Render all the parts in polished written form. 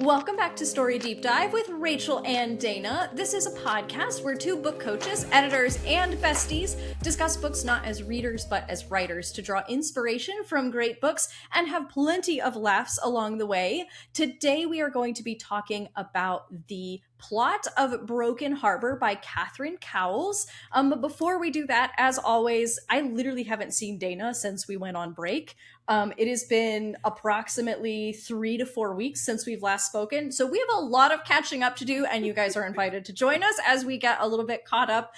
Welcome back to Story Deep Dive with Rachel and Dana. This is a podcast where two book coaches, editors, and besties discuss books not as readers but as writers to draw inspiration from great books and have plenty of laughs along the way. Today we are going to be talking about the plot of Broken Harbor by Catherine Cowles. But before we do that, as always, I literally haven't seen Dana since we went on break. It has been approximately 3 to 4 weeks since we've last spoken. So we have a lot of catching up to do, and you guys are invited to join us as we get a little bit caught up.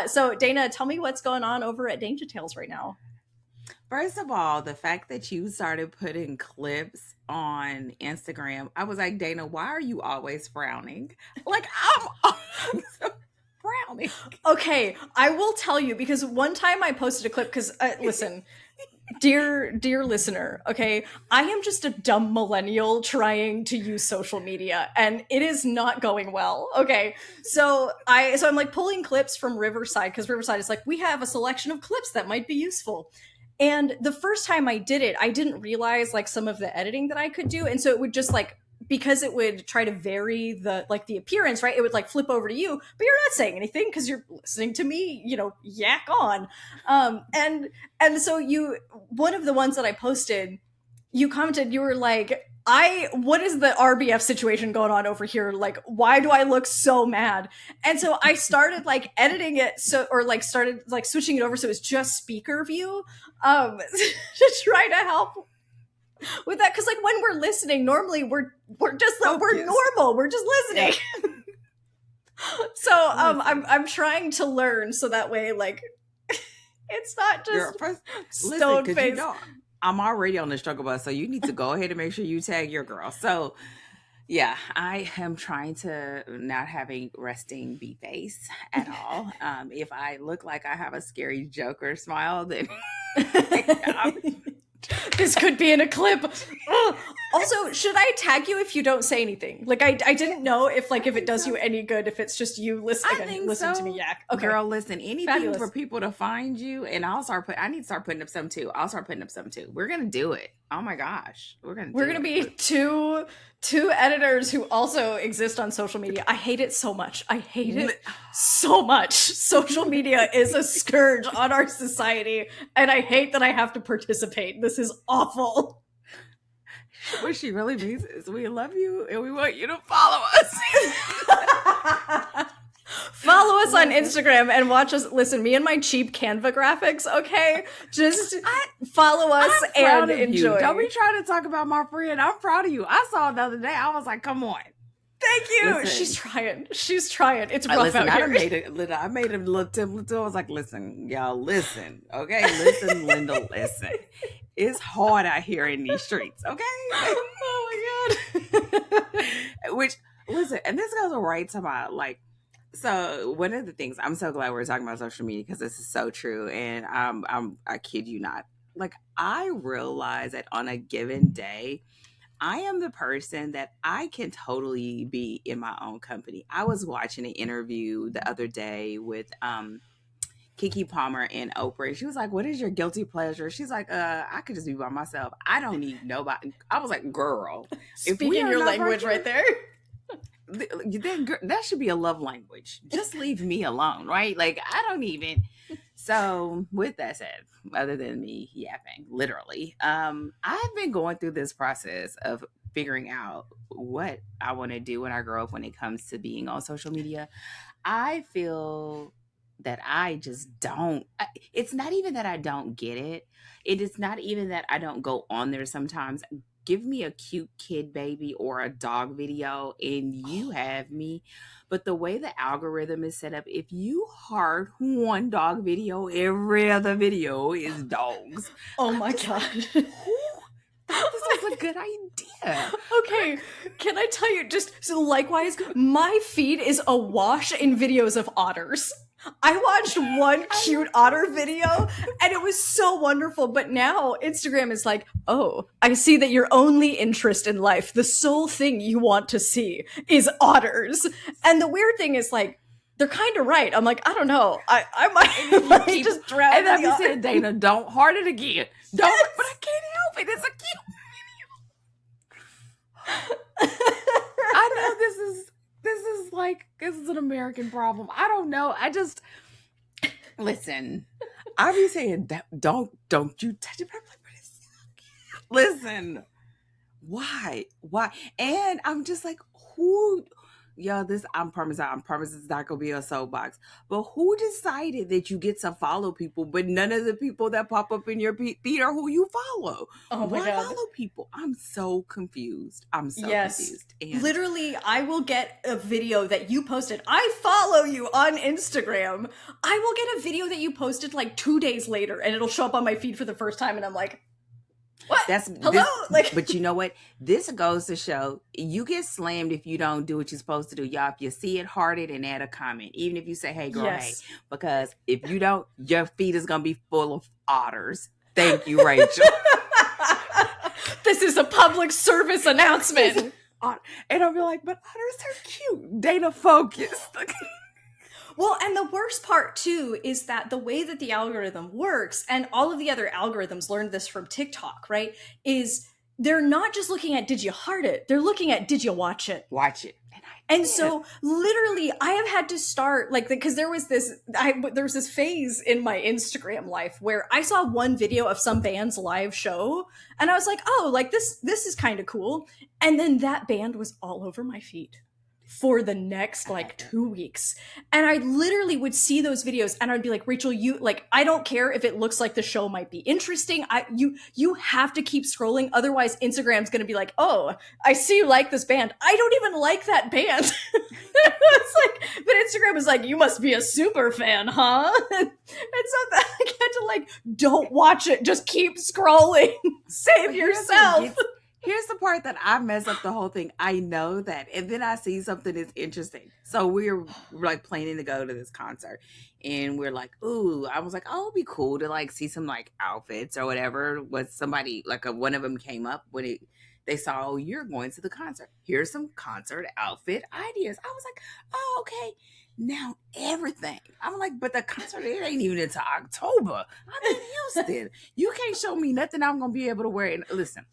So Dana, tell me what's going on over at Danja Tales right now. First of all, the fact that you started putting clips on Instagram, I was like, Dana, why are you always frowning? Like, I'm always frowning. Okay, I will tell you, because one time I posted a clip, because listen, dear listener, okay, I am just a dumb millennial trying to use social media, and it is not going well. Okay, so I'm like pulling clips from Riverside, because Riverside is like, we have a selection of clips that might be useful. And the first time I did it, I didn't realize like some of the editing that I could do, and so it would just like, because it would try to vary the appearance, right? It would like flip over to you, but you're not saying anything because you're listening to me, yak on. And so one of the ones that I posted, you commented, you were like, what is the RBF situation going on over here? Like, why do I look so mad? And so I started like editing it, started like switching it over so it's just speaker view, to try to help with that, because like when we're listening, normally we're just we're normal, we're just listening. So I'm trying to learn so that way like it's not just stone face. I'm already on the struggle bus, so you need to go ahead and make sure you tag your girl. So yeah, I am trying to not having resting bee face at all. If I look like I have a scary Joker smile, then this could be in a clip. Also, should I tag you if you don't say anything? Like, I didn't know if it does you any good if it's just you listening to me yak. Okay. Girl, listen, anything fabulous for people to find you, and I need to start putting up some too. I'll start putting up some too. We're gonna do it. Oh my gosh, we're gonna be two editors who also exist on social media. I hate it so much. I hate it so much. Social media is a scourge on our society, and I hate that I have to participate. This is awful. What she really means is we love you and we want you to follow us. Follow us on Instagram and watch us. Listen, me and my cheap Canva graphics, okay? Just follow us and enjoy. You. Don't be trying to talk about my friend. I'm proud of you. I saw it the other day. I was like, come on. Thank you. Listen. She's trying. It's rough out here. I made a little tip. I was like, listen, y'all, listen. Okay? Listen, Linda, listen. It's hard out here in these streets, okay? Oh my God. Which, listen, and this goes right to my, like, so one of the things, I'm so glad we're talking about social media because this is so true. And I kid you not. Like, I realize that on a given day, I am the person that I can totally be in my own company. I was watching an interview the other day with Kiki Palmer and Oprah. She was like, what is your guilty pleasure? She's like, I could just be by myself. I don't need nobody. I was like, girl. Speaking your language right there. Then that should be a love language. Just leave me alone, right? Like, I don't even. So with that said, other than me yapping, literally, I've been going through this process of figuring out what I want to do when I grow up when it comes to being on social media. I feel that I just don't. It's not even that I don't get it. It is not even that I don't go on there sometimes. Give me a cute kid baby or a dog video and you have me. But the way the algorithm is set up, if you heart one dog video, every other video is dogs. Oh my God. This is a good idea. Okay, can I tell you, just so likewise, my feed is awash in videos of otters. I watched one cute otter video and it was so wonderful. But now Instagram is like, oh, I see that your only interest in life, the sole thing you want to see is otters. And the weird thing is like, they're kind of right. I'm like, I don't know. I might just drown. And then you said, Dana, don't heart it again. Don't, yes. But I can't help it. It's a cute video. American problem. I don't know. I just listen. I be saying that don't you touch it. I'm like, but it's so cute. Listen, why? And I'm just like, who? Yo, this I promise it's not gonna be a soapbox. But who decided that you get to follow people, but none of the people that pop up in your feed are who you follow? Oh my Why God. follow people? I'm so confused. Yes. Confused. And Literally, I will get a video that you posted. I follow you on Instagram. I will get a video that you posted like 2 days later, and it'll show up on my feed for the first time, and I'm like, what? Hello? But you know what? This goes to show you get slammed if you don't do what you're supposed to do. Y'all, if you see it, heart it and add a comment. Even if you say, hey, girl, yes. hey. Because if you don't, your feed is going to be full of otters. Thank you, Rachel. This is a public service announcement. And I'll be like, but otters are cute. Data focused. Well, and the worst part too is that the way that the algorithm works, and all of the other algorithms learned this from TikTok, right? Is they're not just looking at did you heart it, they're looking at did you watch it? Watch it. And so literally I have had to start like, because there was this phase in my Instagram life where I saw one video of some band's live show and I was like, oh, like this is kind of cool. And then that band was all over my feed for the next like 2 weeks. And I literally would see those videos and I'd be like, Rachel, you like, I don't care if it looks like the show might be interesting. You have to keep scrolling. Otherwise Instagram's going to be like, oh, I see you like this band. I don't even like that band. It's like, but Instagram is like, you must be a super fan, huh? And so that I had to like, don't watch it. Just keep scrolling. Save yourself. Here's the part that I mess up the whole thing. I know that. And then I see something that's interesting. So we're like planning to go to this concert. And we're like, ooh, I was like, oh, it'd be cool to like see some like outfits or whatever. Was somebody like one of them came up when they saw, oh, you're going to the concert. Here's some concert outfit ideas. I was like, oh, okay. Now everything. I'm like, but the concert, it ain't even until October. I'm in Houston. You can't show me nothing I'm going to be able to wear. And listen.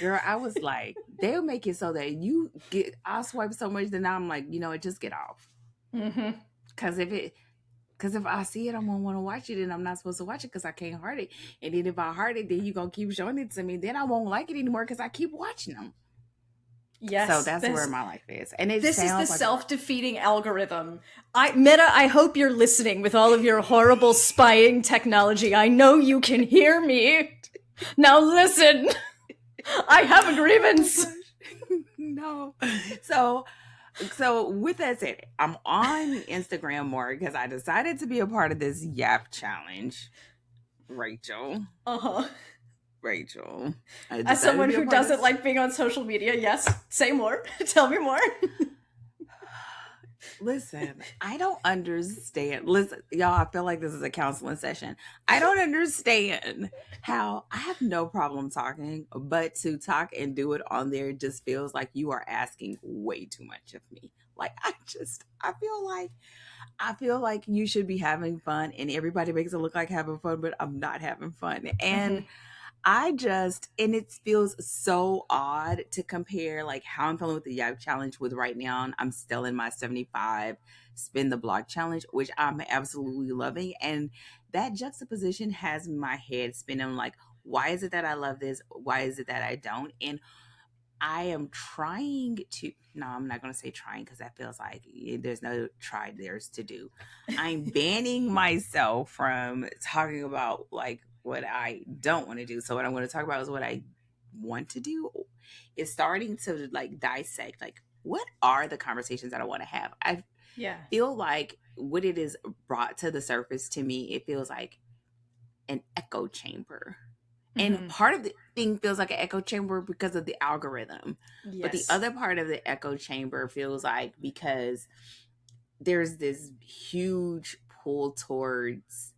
Girl, I was like, they'll make it so that I'll swipe so much that now I'm like, you know what, just get off. Because if I see it, I'm going to want to watch it and I'm not supposed to watch it because I can't heart it. And then if I heart it, then you're going to keep showing it to me. Then I won't like it anymore because I keep watching them. Yes. So that's where my life is. And this is the like self-defeating algorithm. Meta, I hope you're listening with all of your horrible spying technology. I know you can hear me. Now listen. I have a grievance. No. So with that said, I'm on Instagram more because I decided to be a part of this Yap challenge. Rachel. Rachel. As someone who doesn't like being on social media, yes. Say more. Tell me more. Listen, I don't understand. Listen, y'all, I feel like this is a counseling session. I don't understand how I have no problem talking, but to talk and do it on there just feels like you are asking way too much of me. Like, I feel like you should be having fun and everybody makes it look like having fun, but I'm not having fun. And and it feels so odd to compare like how I'm feeling with the Yap challenge with right now. I'm still in my 75 spin the block challenge, which I'm absolutely loving. And that juxtaposition has my head spinning like, why is it that I love this? Why is it that I don't? And I am trying to, no, I'm not going to say trying because that feels like there's no try, there's to do. I'm banning myself from talking about like what I don't want to do. So what I'm going to talk about is what I want to do. Is starting to like dissect like what are the conversations that I want to have. I feel like what it is brought to the surface to me, it feels like an echo chamber. And part of the thing feels like an echo chamber because of the algorithm. Yes. But the other part of the echo chamber feels like because there's this huge pull towards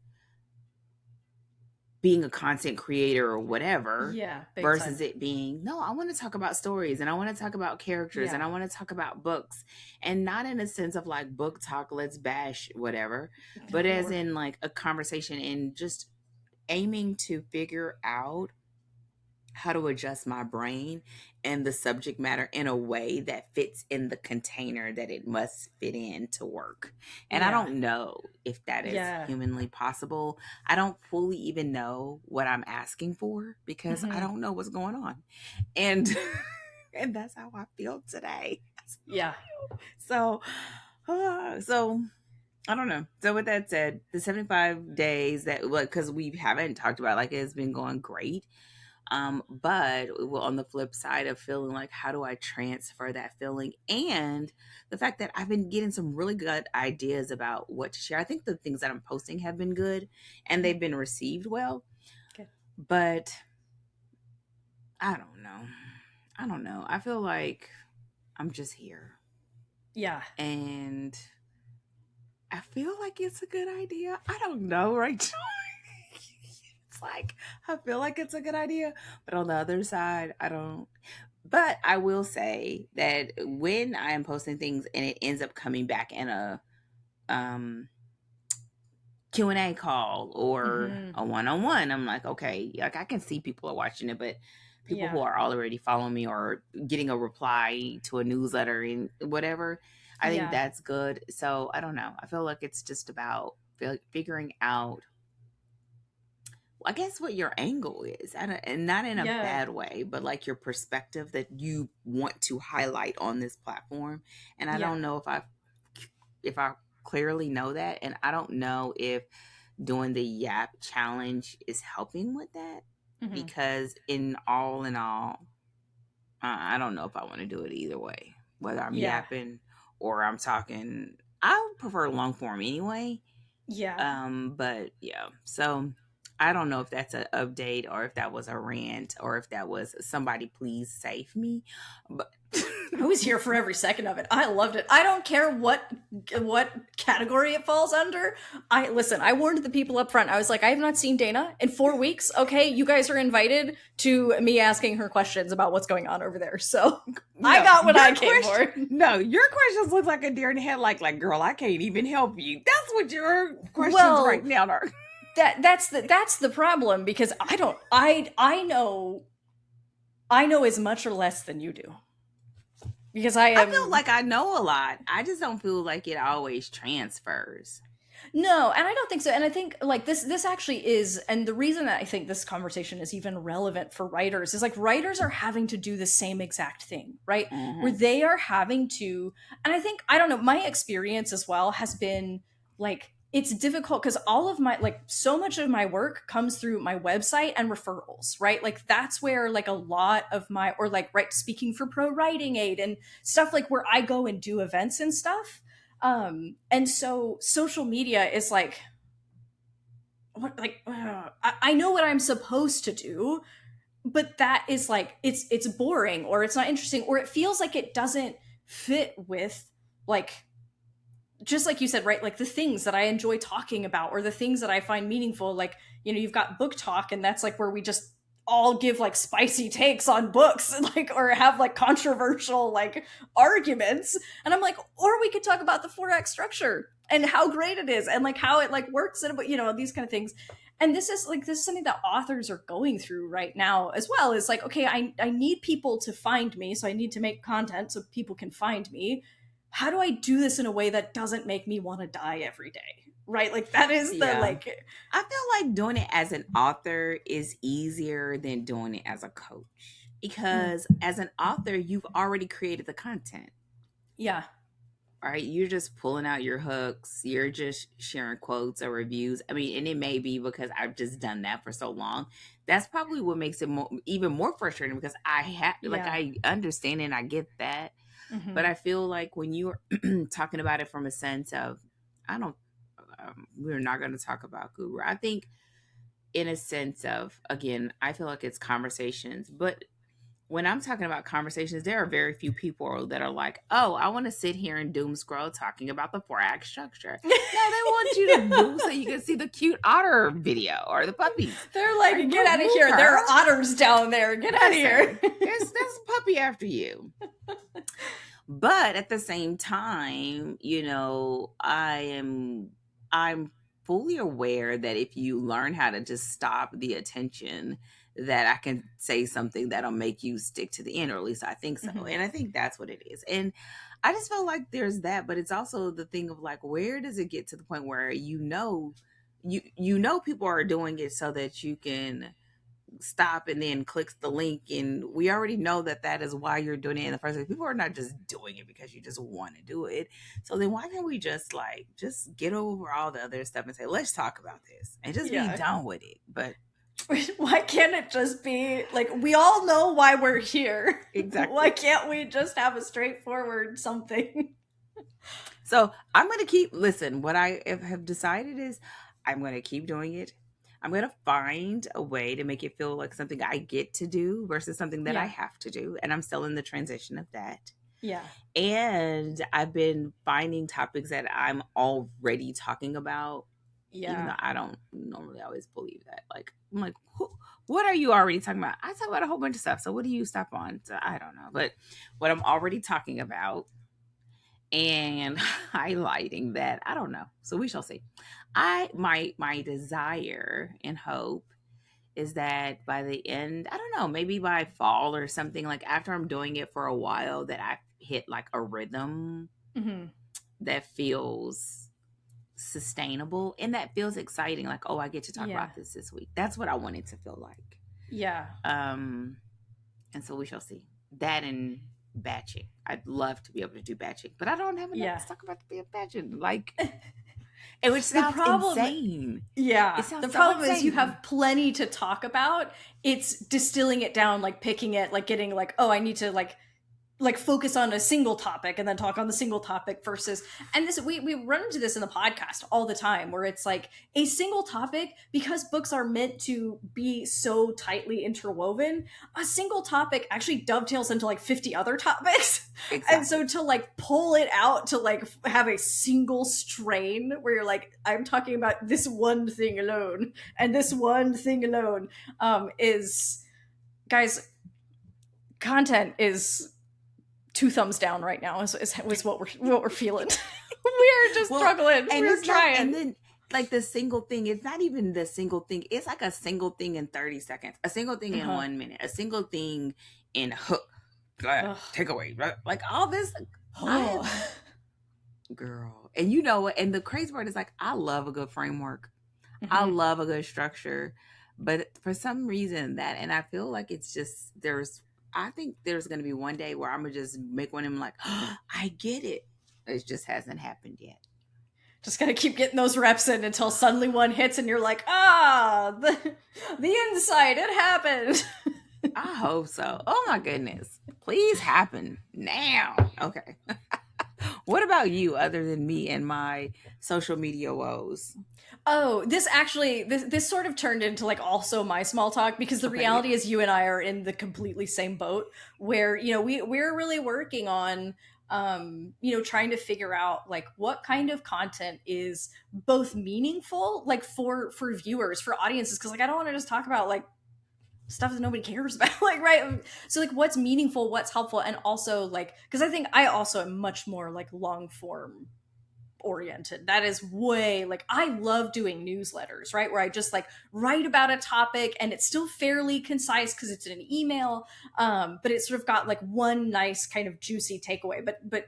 being a content creator or whatever, versus it being, no, I want to talk about stories and I want to talk about characters and I want to talk about books, and not in a sense of like book talk, let's bash whatever, but as in like a conversation and just aiming to figure out how to adjust my brain and the subject matter in a way that fits in the container that it must fit in to work. And I Yeah. don't know if that is Yeah. humanly possible. I don't fully even know what I'm asking for because I Mhm. don't know what's going on. And and that's how I feel today. Yeah. So so I don't know. So with that said, the 75 days that, like, because we haven't talked about, like, it's been going great. But well, on the flip side of feeling like, how do I transfer that feeling? And the fact that I've been getting some really good ideas about what to share. I think the things that I'm posting have been good and Mhm. they've been received well. Good. But I don't know. I don't know. I feel like I'm just here. Yeah. And I feel like it's a good idea. I don't know, right? It's like, I feel like it's a good idea. But on the other side, I don't. But I will say that when I am posting things and it ends up coming back in a um, Q&A call or Mhm. a one-on-one, I'm like, okay, like I can see people are watching it, but people Yeah. who are already following me or getting a reply to a newsletter and whatever, I think Yeah. that's good. So I don't know. I feel like it's just about figuring out, I guess, what your angle is, and not in a Yeah. bad way, but like your perspective that you want to highlight on this platform. And I Yeah. don't know if I clearly know that, and I don't know if doing the Yap challenge is helping with that, Mhm. because in all, I don't know if I want to do it either way, whether I'm Yeah. yapping or I'm talking. I prefer long form anyway. Yeah. But yeah, so I don't know if that's an update or if that was a rant or if that was somebody please save me. But I was here for every second of it. I loved it. I don't care what category it falls under. I listen. I warned the people up front. I was like, I have not seen Dana in 4 weeks. Okay, you guys are invited to me asking her questions about what's going on over there. So I no, got what your I came question, for. no, your questions look like a deer in the headlight. Like, girl, I can't even help you. That's what your questions right Well, now are. that's the problem because I know as much or less than you do because I I feel am. like I know a lot. I just don't feel like it always transfers. No, and I don't think so. And I think like this actually is, and the reason that I think this conversation is even relevant for writers is like writers are having to do the same exact thing, right? Where Mm-hmm. they are having to, and I think I don't know, my experience as well has been like it's difficult because all of my like so much of my work comes through my website and referrals, right? Like that's where like a lot of my or like right speaking for Pro Writing Aid and stuff like where I go and do events and stuff. And so social media is like what like I know what I'm supposed to do, but that is like it's boring or it's not interesting or it feels like it doesn't fit with like just like you said, right? Like the things that I enjoy talking about or the things that I find meaningful. Like, you know, you've got book talk, and that's like where we just all give like spicy takes on books, like, or have like controversial like arguments. And I'm like, or we could talk about the 4 act structure and how great it is and like how it like works and, you know, these kind of things. And this is something that authors are going through right now as well. Is like, okay, I need people to find me, so I need to make content so people can find me. How do I do this in a way that doesn't make me want to die every day? Right? Like that is the Yeah. like I feel like doing it as an author is easier than doing it as a coach, because as an author, you've already created the content. yeah. Right? You're just pulling out your hooks. You're just sharing quotes or reviews. I mean, and it may be because I've just done that for so long. That's probably what makes it even more frustrating, because I have, like, Yeah. I understand and I get that. But Mm-hmm. I feel like when you're talking about it from a sense of, I don't, we're not going to talk about guru. I think in a sense of, again, I feel like it's conversations, but when I'm talking about conversations, there are very few people that are like, oh, I want to sit here and doom scroll talking about the 4 act structure. No, they want you to move so you can see the cute otter video or the puppies. They're like, Right? get out of Move here. There her. are otters down there. Get out of here. Listen, there's a puppy after you. But at the same time, you know, I'm fully aware that if you learn how to just stop the attention that I can say something that'll make you stick to the end, or at least I think so. Mhm. And I think that's what it is. And I just feel like there's that, but it's also the thing of like, where does it get to the point where you know people are doing it so that you can stop and then clicks the link, and we already know that that is why you're doing it in the first place. People are not just doing it because you just want to do it. So then why can't we just get over all the other stuff and say, let's talk about this and just be done with it? But why can't it just be like, we all know why we're here? Exactly. Why can't we just have a straightforward something? So I'm going to listen, what I have decided is I'm going to keep doing it. I'm going to find a way to make it feel like something I get to do versus something that I have to do. And I'm still in the transition of that. Yeah. And I've been finding topics that I'm already talking about. Yeah. Even though I don't normally always believe that. Like, I'm like, what are you already talking about? I talk about a whole bunch of stuff. So what do you stop on? So I don't know. But what I'm already talking about and highlighting that, I don't know. So we shall see. My desire and hope is that by the end, I don't know, maybe by fall or something, like after I'm doing it for a while, that I hit like a rhythm that feels sustainable and that feels exciting. Like, oh, I get to talk about this week. That's what I want it to feel like. Yeah. And so we shall see. That and batching. I'd love to be able to do batching, but I don't have enough to talk about to be a batching. Like, it would sound insane. Yeah. The problem is you have plenty to talk about. It's distilling it down, like picking it, like getting like, oh, I need to like focus on a single topic and then talk on the single topic versus, and this we run into this in the podcast all the time where it's like a single topic, because books are meant to be so tightly interwoven, a single topic actually dovetails into like 50 other topics. Exactly. And so to like pull it out to like have a single strain where you're like, I'm talking about this one thing alone and this one thing alone, is, guys, content is 2 thumbs down right now is what we're feeling. We're just struggling. And we're trying. And then like the single thing, it's not even the single thing. It's like a single thing in 30 seconds, a single thing in 1 minute, a single thing in hook, takeaway, like all this. Girl. And you know what? And the crazy part is like, I love a good framework. I love a good structure. But for some reason and I feel like it's just, I think there's going to be one day where I'm going to just make one of them like, oh, I get it. It just hasn't happened yet. Just got to keep getting those reps in until suddenly one hits and you're like, the insight, it happened. I hope so. Oh my goodness. Please happen now. Okay. What about you other than me and my social media woes? Oh, this sort of turned into like also my small talk, because the reality is you and I are in the completely same boat where, you know, we're really working on, you know, trying to figure out like what kind of content is both meaningful, like for viewers, for audiences. Cause like, I don't want to just talk about like stuff that nobody cares about, like, right? So like what's meaningful, what's helpful. And also like, cause I think I also am much more like long form oriented. That is way like, I love doing newsletters, right, where I just like write about a topic and it's still fairly concise because it's in an email, but it's sort of got like one nice kind of juicy takeaway, but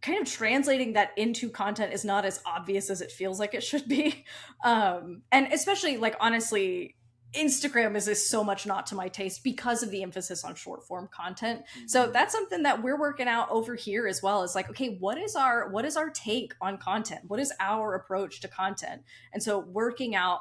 kind of translating that into content is not as obvious as it feels like it should be, and especially like honestly Instagram is so much not to my taste because of the emphasis on short form content. So that's something that we're working out over here as well. Is like, okay, what is our take on content? What is our approach to content? And so working out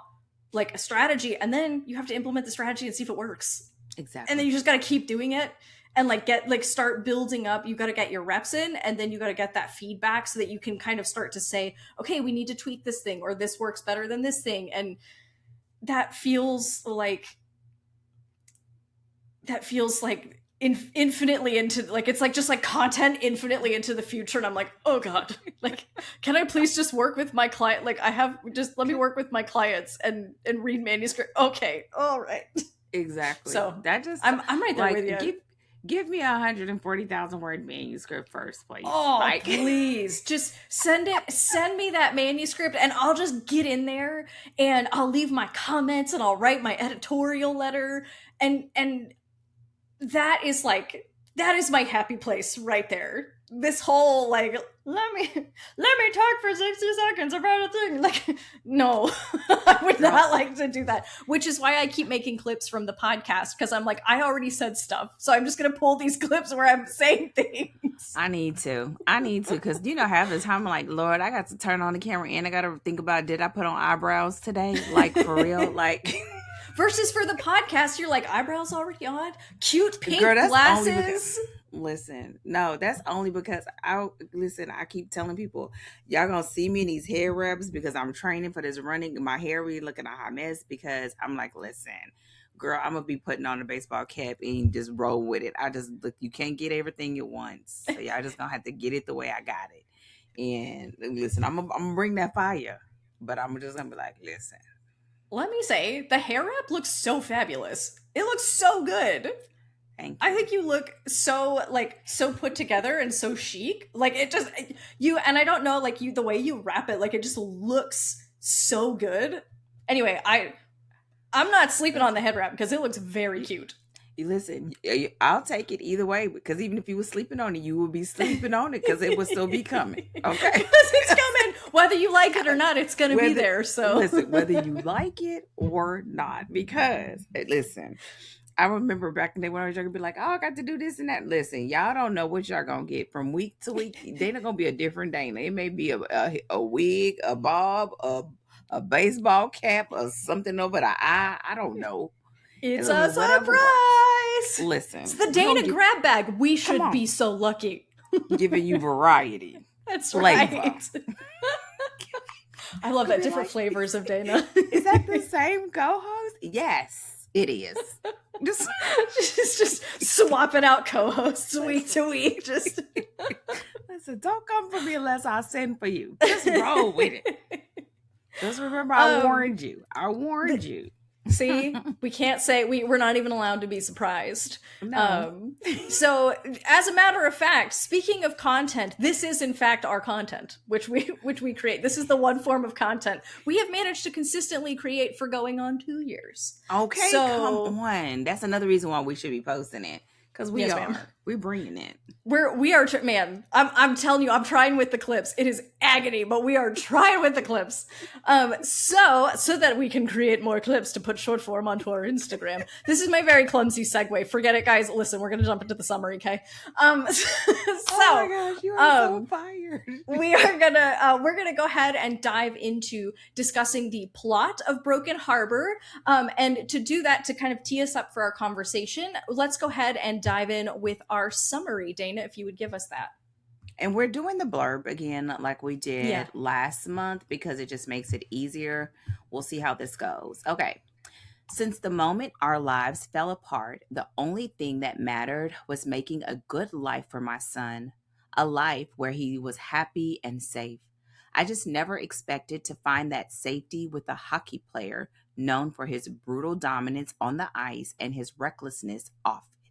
like a strategy, and then you have to implement the strategy and see if it works. Exactly. And then you just got to keep doing it and like start building up. You got to get your reps in, and then you got to get that feedback so that you can kind of start to say, okay, we need to tweak this thing, or this works better than this thing. And that feels like infinitely into, like, it's like just like content infinitely into the future. And I'm like, oh God, like, can I please just work with my client? Like let me work with my clients and read manuscript. Okay. All right. Exactly. So that just, I'm right there like, with you. Give me 140,000 word manuscript first, please. Oh, Like, please. Just send me that manuscript and I'll just get in there and I'll leave my comments and I'll write my editorial letter and that is my happy place right there. This whole like let me talk for 60 seconds about a thing. Like no, I would girl, not like to do that. Which is why I keep making clips from the podcast because I'm like I already said stuff. So I'm just going to pull these clips where I'm saying things. I need to. I need to, because half the time I'm like, Lord, I got to turn on the camera and I got to think about, did I put on eyebrows today? Like, for real? Like, Versus for the podcast, you're like eyebrows already on, cute pink girl, that's only because, glasses. listen, no, that's only because I keep telling people, y'all gonna see me in these hair wraps because I'm training for this running. My hair really looking a hot mess because I'm like, listen, girl, I'm gonna be putting on a baseball cap and just roll with it. I just look, you can't get everything at once, so y'all just gonna have to get it the way I got it. And listen, I'm gonna bring that fire, but I'm just gonna be like, listen, Let me say, the hair wrap looks so fabulous. It looks so good. thank I you. think you look so like so put together and so chic. Like it just you and I don't know like you the way you wrap it like it just looks so good. Anyway, I'm not sleeping on the head wrap because it looks very cute. Listen, I'll take it either way because even if you were sleeping on it, you would be sleeping on it because it would still be coming. Okay. Because it's coming whether you like it or not, it's going to be there. So listen, whether you like it or not, because listen, I remember back in the day when I was younger, be like, oh, I got to do this and that. Listen, y'all don't know what y'all gonna get from week to week. Dana gonna be a different Dana. It may be a wig, a bob, a baseball cap, or something over the eye. I don't know. it's It'll a be whatever works. surprise. Listen, It's the we gonna Dana grab bag. We should be so lucky. giving you variety, That's flavor. right. I love that different Like, flavors of Dana. Is that the same co-host? Yes, it is. just swapping out co-hosts week to week. Just listen, don't come for me unless I send for you. Just roll with it. Just remember, I warned you. I warned you. See, we can't say we're not even allowed to be surprised. No. So, as a matter of fact, speaking of content, this is in fact our content, which we create. This is the one form of content we have managed to consistently create for going on 2 years. Okay, So, come on. That's another reason why we should be posting it. Because Yes, ma'am. we're bringing it. We are man. I'm telling you, I'm trying with the clips. It is agony, but we are trying with the clips. So that we can create more clips to put short form onto our Instagram. This is my very clumsy segue. Forget it, guys. Listen, we're gonna jump into the summary, okay? Oh my gosh, you are so fired. We're gonna go ahead and dive into discussing the plot of Broken Harbor. And to do that, to kind of tee us up for our conversation, let's go ahead and dive in with our summary. Dana, if you would give us that. And we're doing the blurb again like we did last month because it just makes it easier. We'll see how this goes. Okay. Since the moment our lives fell apart, the only thing that mattered was making a good life for my son, a life where he was happy and safe. I just never expected to find that safety with a hockey player known for his brutal dominance on the ice and his recklessness off it.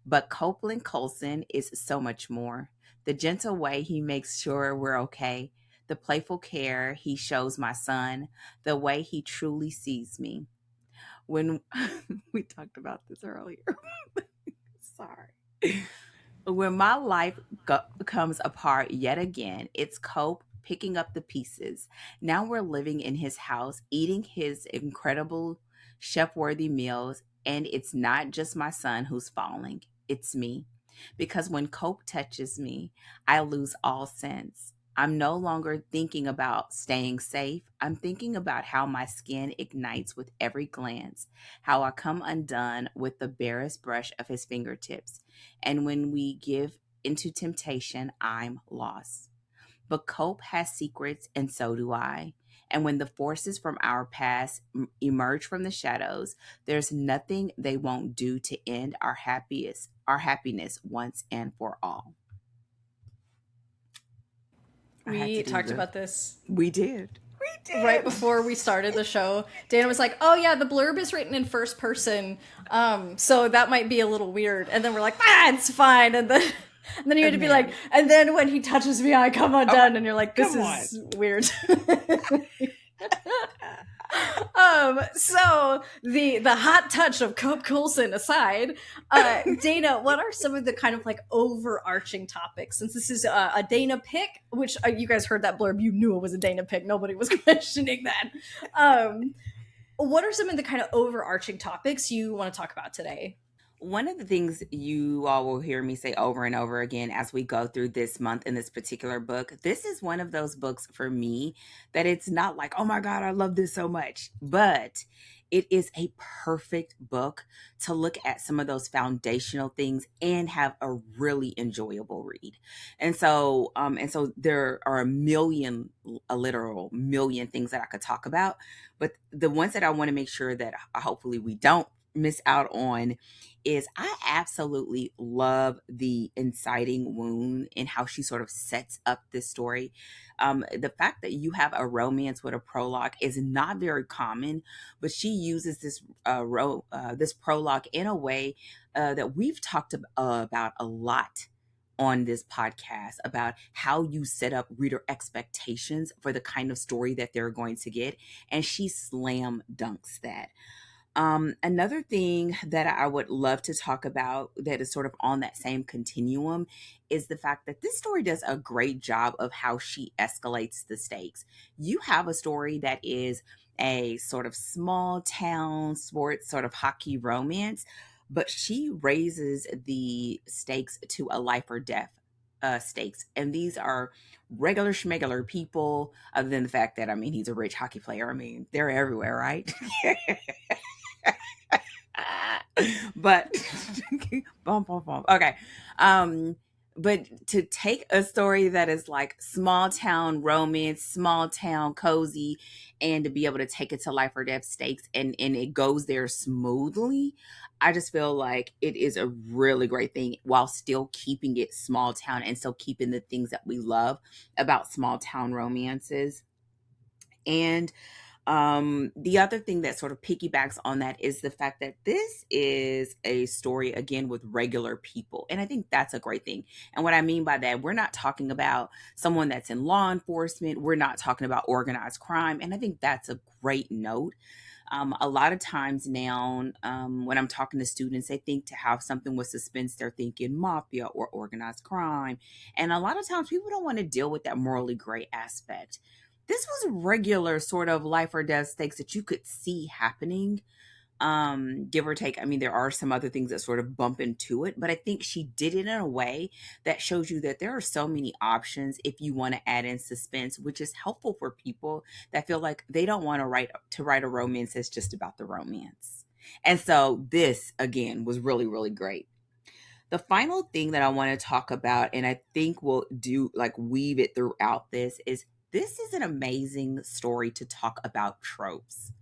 But Copeland Coulson is so much more. The gentle way he makes sure we're okay, the playful care he shows my son, the way he truly sees me. When we talked about this earlier, sorry. When my life comes apart yet again, it's Cope picking up the pieces. Now we're living in his house, eating his incredible chef worthy meals, and it's not just my son who's falling, it's me. Because when Cope touches me, I lose all sense. I'm no longer thinking about staying safe. I'm thinking about how my skin ignites with every glance, how I come undone with the barest brush of his fingertips. And when we give into temptation, I'm lost. But Cope has secrets, and so do I. And when the forces from our past emerge from the shadows, there's nothing they won't do to end our happiness once and for all. We talked about this. We did. We right did. before we started the show, Dana was like, "Oh yeah, the blurb is written in first person, so that might be a little weird." And then we're like, "Ah, it's fine." And then you had to be like, Man. "And then when he touches me, I come Oh my, undone." And you're like, "This come on. is weird." So the hot touch of Cope Coulson aside, Dana, what are some of the kind of like overarching topics? Since this is a Dana pick, which you guys heard that blurb, you knew it was a Dana pick. Nobody was questioning that. Um, what are some of the kind of overarching topics you want to talk about today? One of the things you all will hear me say over and over again as we go through this month in this particular book, this is one of those books for me that it's not like, oh my God, I love this so much, but it is a perfect book to look at some of those foundational things and have a really enjoyable read. And so there are a literal million things that I could talk about, but the ones that I want to make sure that hopefully we don't miss out on is I absolutely love the inciting wound and how she sort of sets up this story. The fact that you have a romance with a prologue is not very common, but she uses this prologue in a way that we've talked about a lot on this podcast about how you set up reader expectations for the kind of story that they're going to get, and she slam dunks that. Another thing that I would love to talk about that is sort of on that same continuum is the fact that this story does a great job of how she escalates the stakes. You have a story that is a sort of small town sports sort of hockey romance, but she raises the stakes to a life or death stakes. And these are regular schmegular people, other than the fact that, I mean, he's a rich hockey player. I mean, they're everywhere, right? But bum, bum, bum. Okay. Um, but to take a story that is like small town romance, small town cozy, and to be able to take it to life or death stakes and it goes there smoothly, I just feel like it is a really great thing while still keeping it small town and still keeping the things that we love about small town romances. And the other thing that sort of piggybacks on that is the fact that this is a story again with regular people. And I think that's a great thing. And what I mean by that, we're not talking about someone that's in law enforcement. We're not talking about organized crime. And I think that's a great note. A lot of times now, when I'm talking to students, they think to have something with suspense, they're thinking mafia or organized crime. And a lot of times people don't want to deal with that morally gray aspect. This was regular sort of life or death stakes that you could see happening, give or take. I mean, there are some other things that sort of bump into it, but I think she did it in a way that shows you that there are so many options if you want to add in suspense, which is helpful for people that feel like they don't want to write a romance that's just about the romance. And so this again was really, really great. The final thing that I want to talk about, and I think we'll do like weave it throughout this is an amazing story to talk about tropes.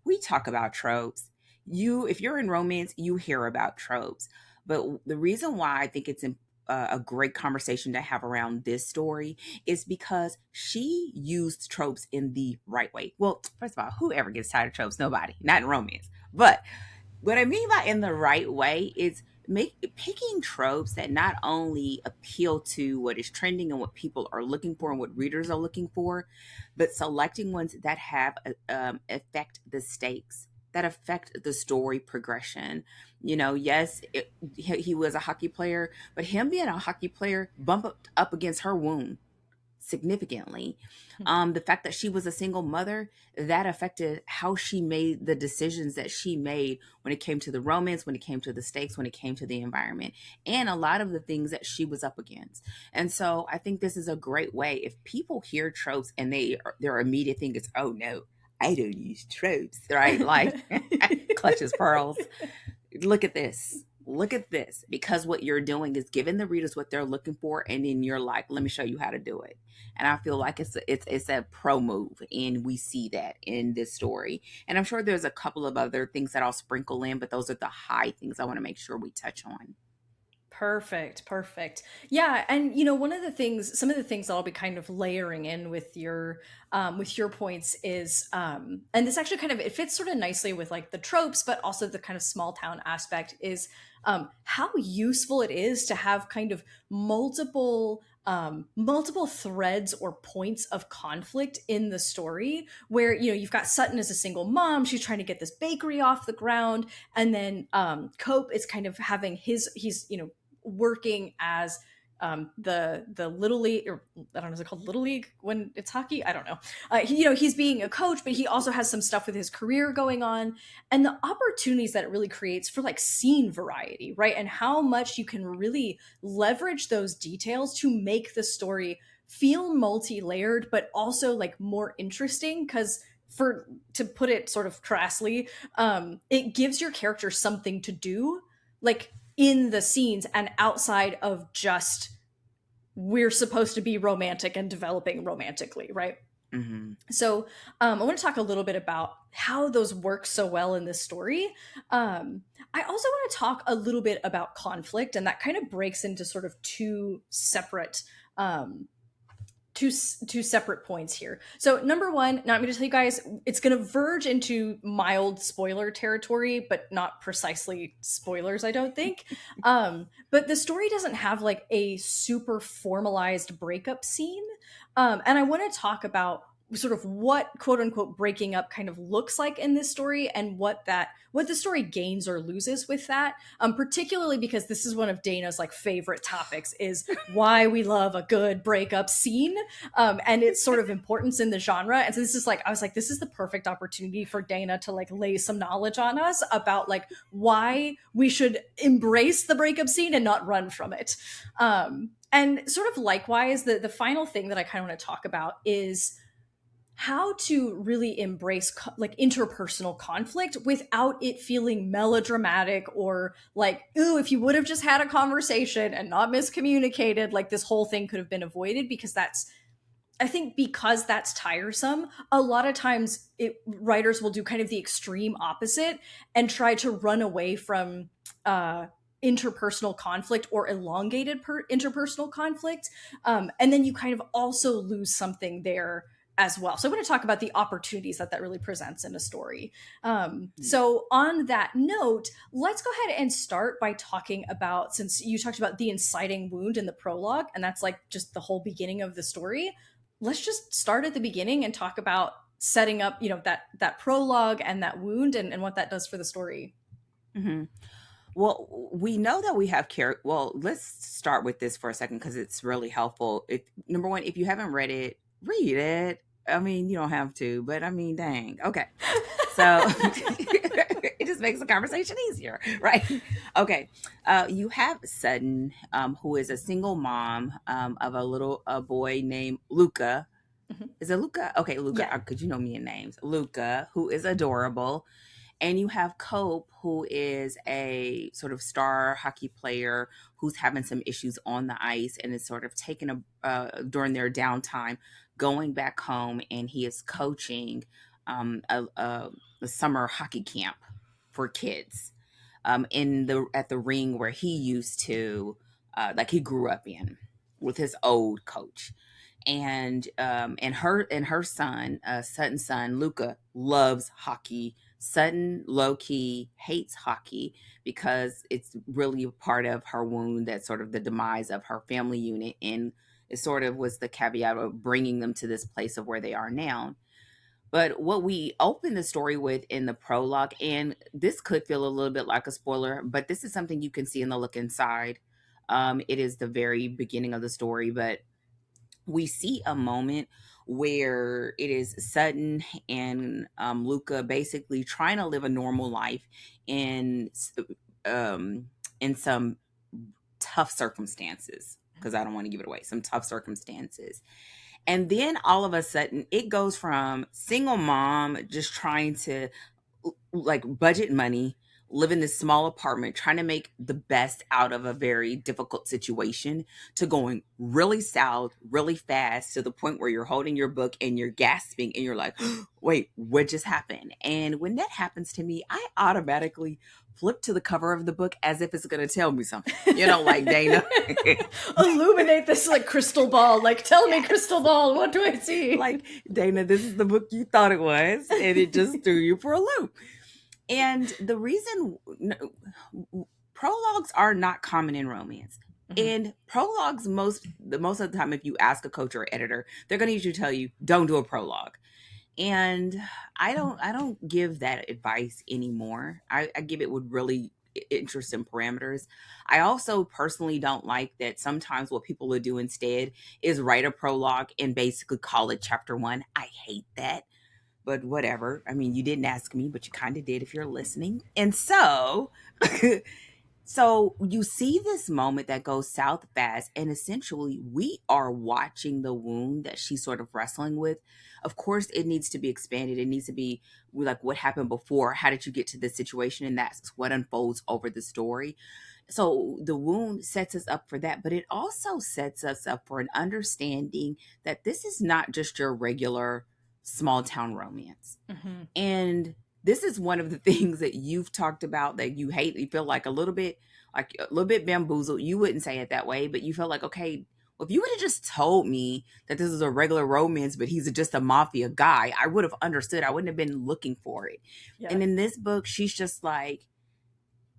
We talk about tropes. If you're in romance, you hear about tropes. But the reason why I think it's a great conversation to have around this story is because she used tropes in the right way. Well, first of all, whoever gets tired of tropes? Nobody, not in romance. But what I mean by in the right way is picking tropes that not only appeal to what is trending and what people are looking for and what readers are looking for, but selecting ones that have affect the stakes, that affect the story progression. Yes, he was a hockey player, but him being a hockey player up against her wound significantly. The fact that she was a single mother, that affected how she made the decisions that she made when it came to the romance, when it came to the stakes, when it came to the environment, and a lot of the things that she was up against. And so I think this is a great way. If people hear tropes and their immediate thing is, oh no, I don't use tropes, right? Like clutches pearls. Look at this. Look at this. Because what you're doing is giving the readers what they're looking for, and then you're like, let me show you how to do it. And I feel like it's a pro move, and we see that in this story. And I'm sure there's a couple of other things that I'll sprinkle in, but those are the high things I want to make sure we touch on. Perfect, perfect. Yeah, and one of the things, some of the things that I'll be kind of layering in with your points is, and this actually kind of it fits sort of nicely with like the tropes, but also the kind of small town aspect is how useful it is to have kind of multiple threads or points of conflict in the story where you've got Sutton as a single mom, she's trying to get this bakery off the ground, and then Cope is kind of having he's working as the little league, or I don't know, is it called little league when it's hockey? I don't know. He's being a coach, but he also has some stuff with his career going on, and the opportunities that it really creates for like scene variety, right? And how much you can really leverage those details to make the story feel multi-layered, but also like more interesting because for to put it sort of crassly, it gives your character something to do, like in the scenes and outside of just we're supposed to be romantic and developing romantically, right? Mm-hmm. So I want to talk a little bit about how those work so well in this story. I also want to talk a little bit about conflict, and that kind of breaks into sort of two separate points here. So number one, now I'm going to tell you guys, it's going to verge into mild spoiler territory, but not precisely spoilers, I don't think. But the story doesn't have like a super formalized breakup scene. And I want to talk about sort of what quote unquote breaking up kind of looks like in this story and what the story gains or loses with that, particularly because this is one of Dana's like favorite topics is why we love a good breakup scene, and its sort of importance in the genre. And so this is like, I was like, this is the perfect opportunity for Dana to like lay some knowledge on us about like why we should embrace the breakup scene and not run from it. And sort of likewise, the final thing that I kind of want to talk about is how to really embrace like interpersonal conflict without it feeling melodramatic or like, ooh, if you would have just had a conversation and not miscommunicated, like this whole thing could have been avoided. Because I think because that's tiresome, a lot of times writers will do kind of the extreme opposite and try to run away from interpersonal conflict or elongated interpersonal conflict. And then you kind of also lose something there as well. So I want to talk about the opportunities that really presents in a story. So on that note, let's go ahead and start by talking about, since you talked about the inciting wound in the prologue, and that's like just the whole beginning of the story, let's just start at the beginning and talk about setting up, that prologue and that wound and what that does for the story. Mm-hmm. Well, we know that we have character. Well, let's start with this for a second because it's really helpful. If number one, if you haven't read it, read it. I mean, you don't have to, but I mean, dang. Okay. So it just makes the conversation easier, right? Okay. You have Sutton, who is a single mom of a boy named Luca. Mhm. Is it Luca? Okay, Luca. Yeah. Because you know me in names. Luca, who is adorable. And you have Cope, who is a sort of star hockey player who's having some issues on the ice and is sort of taking during their downtime, going back home, and he is coaching a summer hockey camp for kids at the ring where he used to like he grew up in with his old coach. And her son, Sutton's son, Luca, loves hockey. Sutton low key hates hockey because it's really a part of her wound, that sort of the demise of her family unit, and it sort of was the caveat of bringing them to this place of where they are now. But what we open the story with in the prologue, and this could feel a little bit like a spoiler, but this is something you can see in the look inside. It is the very beginning of the story, but we see a moment where it is Sutton and Luca basically trying to live a normal life in in some tough circumstances, because I don't want to give it away. Some tough circumstances. And then all of a sudden, it goes from single mom just trying to like budget money live in this small apartment, trying to make the best out of a very difficult situation, to going really south, really fast, to the point where you're holding your book and you're gasping and you're like, wait, what just happened? And when that happens to me, I automatically flip to the cover of the book as if it's going to tell me something, like Dana. Illuminate this like crystal ball. Like, tell me, crystal ball, what do I see? Like, Dana, this is the book you thought it was, and it just threw you for a loop. And the reason prologues are not common in romance. Mm-hmm. And prologues, most of the time, if you ask a coach or editor, they're going to usually tell you, don't do a prologue. And I don't give that advice anymore. I give it with really interesting parameters. I also personally don't like that sometimes what people will do instead is write a prologue and basically call it chapter 1. I hate that. But whatever. I mean, you didn't ask me, but you kind of did if you're listening. And so, so you see this moment that goes south fast, and essentially we are watching the wound that she's sort of wrestling with. Of course, it needs to be expanded. It needs to be like, what happened before? How did you get to this situation? And that's what unfolds over the story. So the wound sets us up for that, but it also sets us up for an understanding that this is not just your regular small town romance. Mm-hmm. And this is one of the things that you've talked about that you hate. You feel like a little bit bamboozled. You wouldn't say it that way, but you feel like, okay, well, if you would have just told me that this is a regular romance, but he's just a mafia guy, I would have understood. I wouldn't have been looking for it. Yeah. And in this book, she's just like,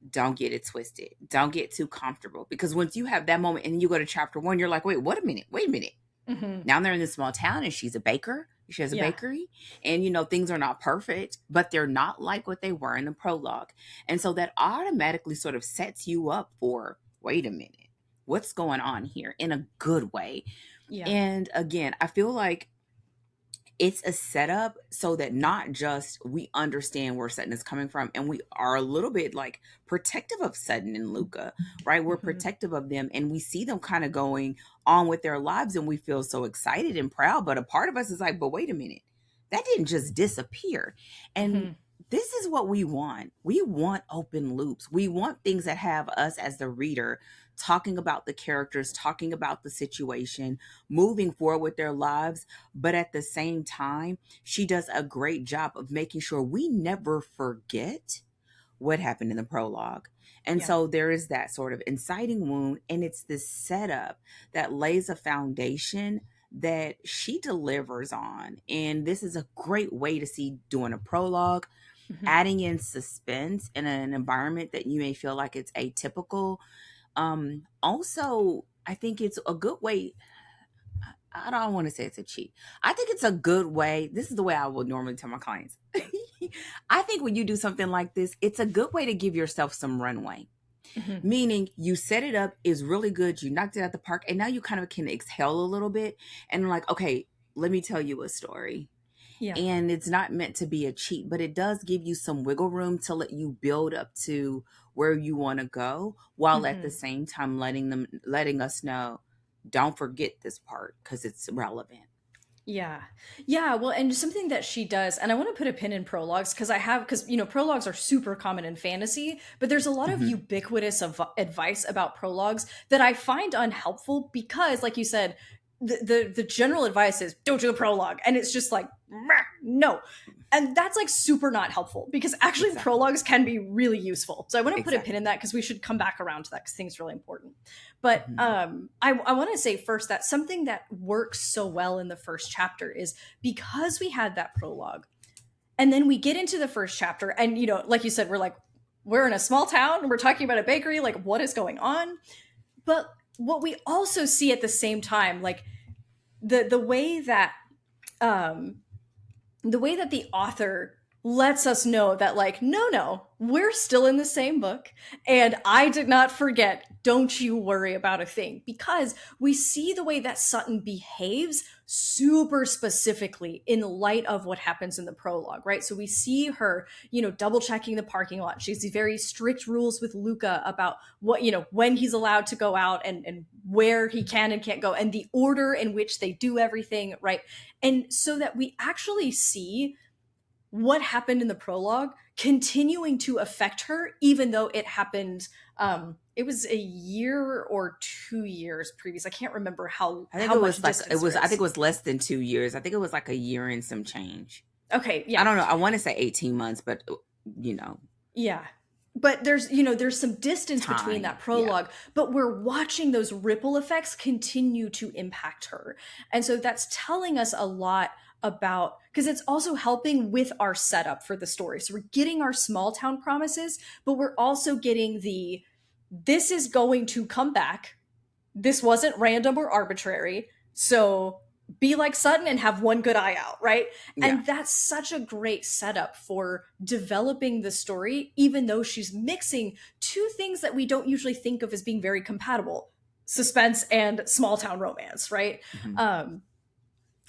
don't get it twisted. Don't get too comfortable. Because once you have that moment and you go to chapter 1, you're like, wait a minute. Mm-hmm. Now they're in this small town and she's a baker. She has a bakery, and things are not perfect, but they're not like what they were in the prologue. And so that automatically sort of sets you up for, wait a minute, what's going on here, in a good way. Yeah. And again, I feel like it's a setup so that not just we understand where Sutton is coming from, and we are a little bit like protective of Sutton and Luca, right? We're protective of them, and we see them kind of going on with their lives, and we feel so excited and proud. But a part of us is like, but wait a minute, that didn't just disappear. And this is what we want. We want open loops. We want things that have us as the reader talking about the characters, talking about the situation, moving forward with their lives. But at the same time, she does a great job of making sure we never forget what happened in the prologue. And so there is that sort of inciting wound, and it's this setup that lays a foundation that she delivers on. And this is a great way to see doing a prologue, adding in suspense in an environment that you may feel like it's atypical. Also, I think it's a good way. I don't want to say it's a cheat. I think it's a good way. This is the way I would normally tell my clients. I think when you do something like this, it's a good way to give yourself some runway. Meaning you set it up, is really good. You knocked it out the park, and now you kind of can exhale a little bit and like, okay, let me tell you a story. Yeah. And it's not meant to be a cheat, but it does give you some wiggle room to let you build up to where you want to go, while at the same time letting us know, don't forget this part because it's relevant. Yeah. Well, and something that she does, and I want to put a pin in prologues because prologues are super common in fantasy, but there's a lot of ubiquitous advice about prologues that I find unhelpful because, like you said, the general advice is don't do a prologue, and it's just like, no. And that's like super not helpful because actually prologues can be really useful. So I want to put a pin in that because we should come back around to that because I think it's really important. But I want to say first that something that works so well in the first chapter is because we had that prologue and then we get into the first chapter and, like you said, we're in a small town and we're talking about a bakery, like what is going on? But what we also see at the same time, like the way that the author lets us know that like, no, we're still in the same book and I did not forget. Don't you worry about a thing, because we see the way that Sutton behaves super specifically in light of what happens in the prologue, right? So we see her, double checking the parking lot. She has these very strict rules with Luca about what, when he's allowed to go out and where he can and can't go and the order in which they do everything, right? And so that we actually see what happened in the prologue continuing to affect her, even though it happened. It was a year or 2 years previous. I can't remember I think how it much was like it distance was. there I think is. it was less than 2 years. I think it was like a year and some change. Okay, I yeah, don't know. I want to say 18 months, but you know, yeah. But there's some distance between time. that Yeah, prologue, but we're watching those ripple effects continue to impact her. And so that's telling us a lot about, because it's also helping with our setup for the story. So we're getting our small town promises, but we're also getting the this is going to come back. This wasn't random or arbitrary. So be like Sutton and have one good eye out, right? yeah, And that's such a great setup for developing the story, even though she's mixing two things that we don't usually think of as being very compatible: suspense and small town romance, right? hmm Um,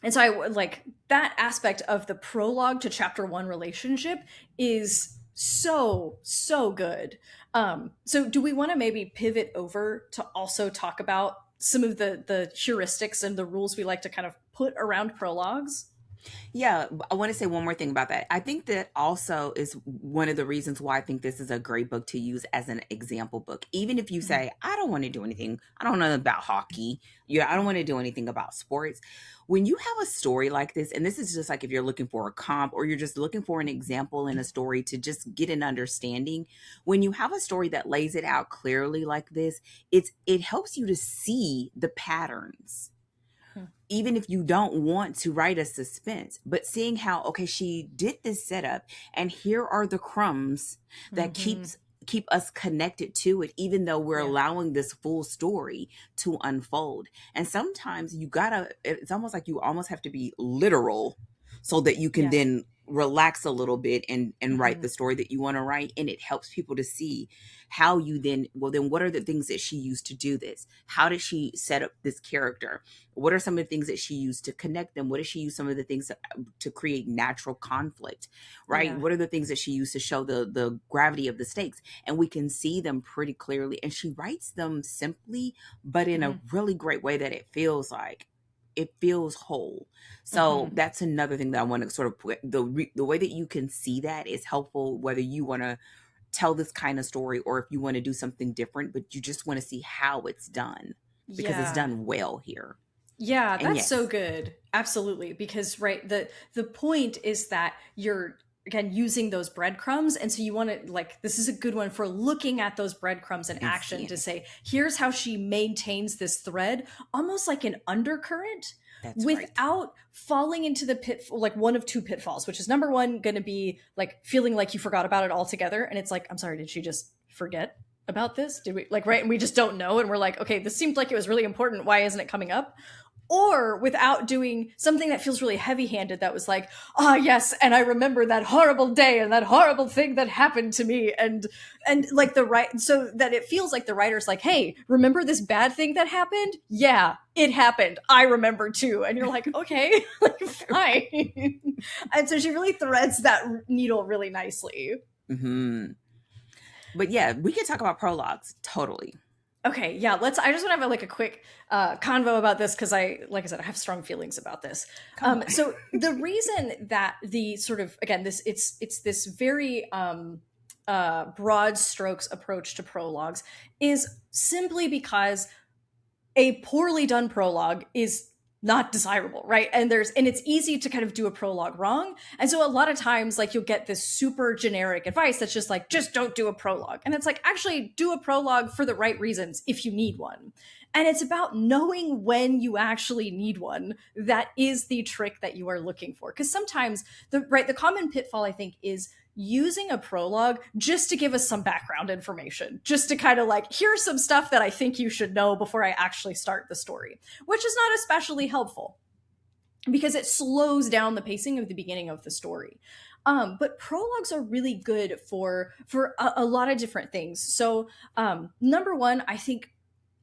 and so I like that aspect of the prologue to chapter one relationship is so good. So do we want to maybe pivot over to also talk about some of the heuristics and the rules we like to kind of put around prologues? yeah. I want to say one more thing about that. I think that also is one of the reasons why I think this is a great book to use as an example book. Even if you Mhm. say, I don't want to do anything, I don't know about hockey, yeah, I don't want to do anything about sports. When you have a story like this, and this is just like if you're looking for a comp or you're just looking for an example in a story to just get an understanding, when you have a story that lays it out clearly like this, it helps you to see the patterns, even if you don't want to write a suspense, but seeing how, okay, she did this setup and here are the crumbs that Mm-hmm. keep us connected to it, even though we're Yeah. allowing this full story to unfold. And sometimes you gotta, it's almost like you almost have to be literal so that you can Yeah. then relax a little bit and write Mm-hmm. the story that you want to write. And it helps people to see how you then, well, then what are the things that she used to do this? How did she set up this character? What are some of the things that she used to connect them? What does she use some of the things to create natural conflict, right? Yeah. What are the things that she used to show the gravity of the stakes? And we can see them pretty clearly. And she writes them simply, but in Mm-hmm. a really great way that it feels whole. So Mm-hmm. that's another thing that I want to sort of put the way that you can see that is helpful, whether you want to tell this kind of story or if you want to do something different, but you just want to see how it's done because it's Yeah. done well here. Yeah, And that's so yes, good. Absolutely. Because right, the point is that you're again using those breadcrumbs. And so you want to like this is a good one for looking at those breadcrumbs in and action seeing to it. say, here's how she maintains this thread, almost like an undercurrent, That's right. without falling into the pit like one of two pitfalls, which is number one gonna be like feeling like you forgot about it altogether. And it's like, I'm sorry, did she just forget about this? Did we like right? And we just don't know, and we're like, okay, this seemed like it was really important. Why isn't it coming up? Or without doing something that feels really heavy handed that was like, ah, yes, and I remember that horrible day and that horrible thing that happened to me. And like the right, so that it feels like the writer's like, hey, remember this bad thing that happened? Yeah, it happened. I remember too. And you're like, okay, like, fine. And so she really threads that needle really nicely. hmm But yeah, we can talk about prologues totally. Okay, yeah, let's. I just want to have like a quick convo about this because like I said, I have strong feelings about this. Come on. So the reason that the sort of again this it's this very broad strokes approach to prologues is simply because a poorly done prologue is not desirable, right? And it's easy to kind of do a prologue wrong. And so a lot of times like you'll get this super generic advice that's just like just don't do a prologue. And it's like actually do a prologue for the right reasons if you need one. And it's about knowing when you actually need one. That is the trick that you are looking for. Cuz sometimes the common pitfall I think is using a prologue just to give us some background information, just to kind of like, here's some stuff that I think you should know before I actually start the story, which is not especially helpful because it slows down the pacing of the beginning of the story. But prologues are really good for a lot of different things. So, number one, I think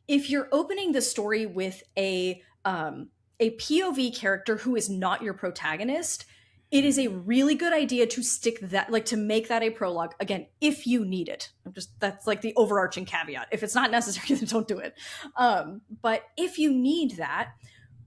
if you're opening the story with a POV character who is not your protagonist, it is a really good idea to stick that like to make that a prologue again if you need it. I'm just that's like the overarching caveat. If it's not necessary, then don't do it. But if you need that,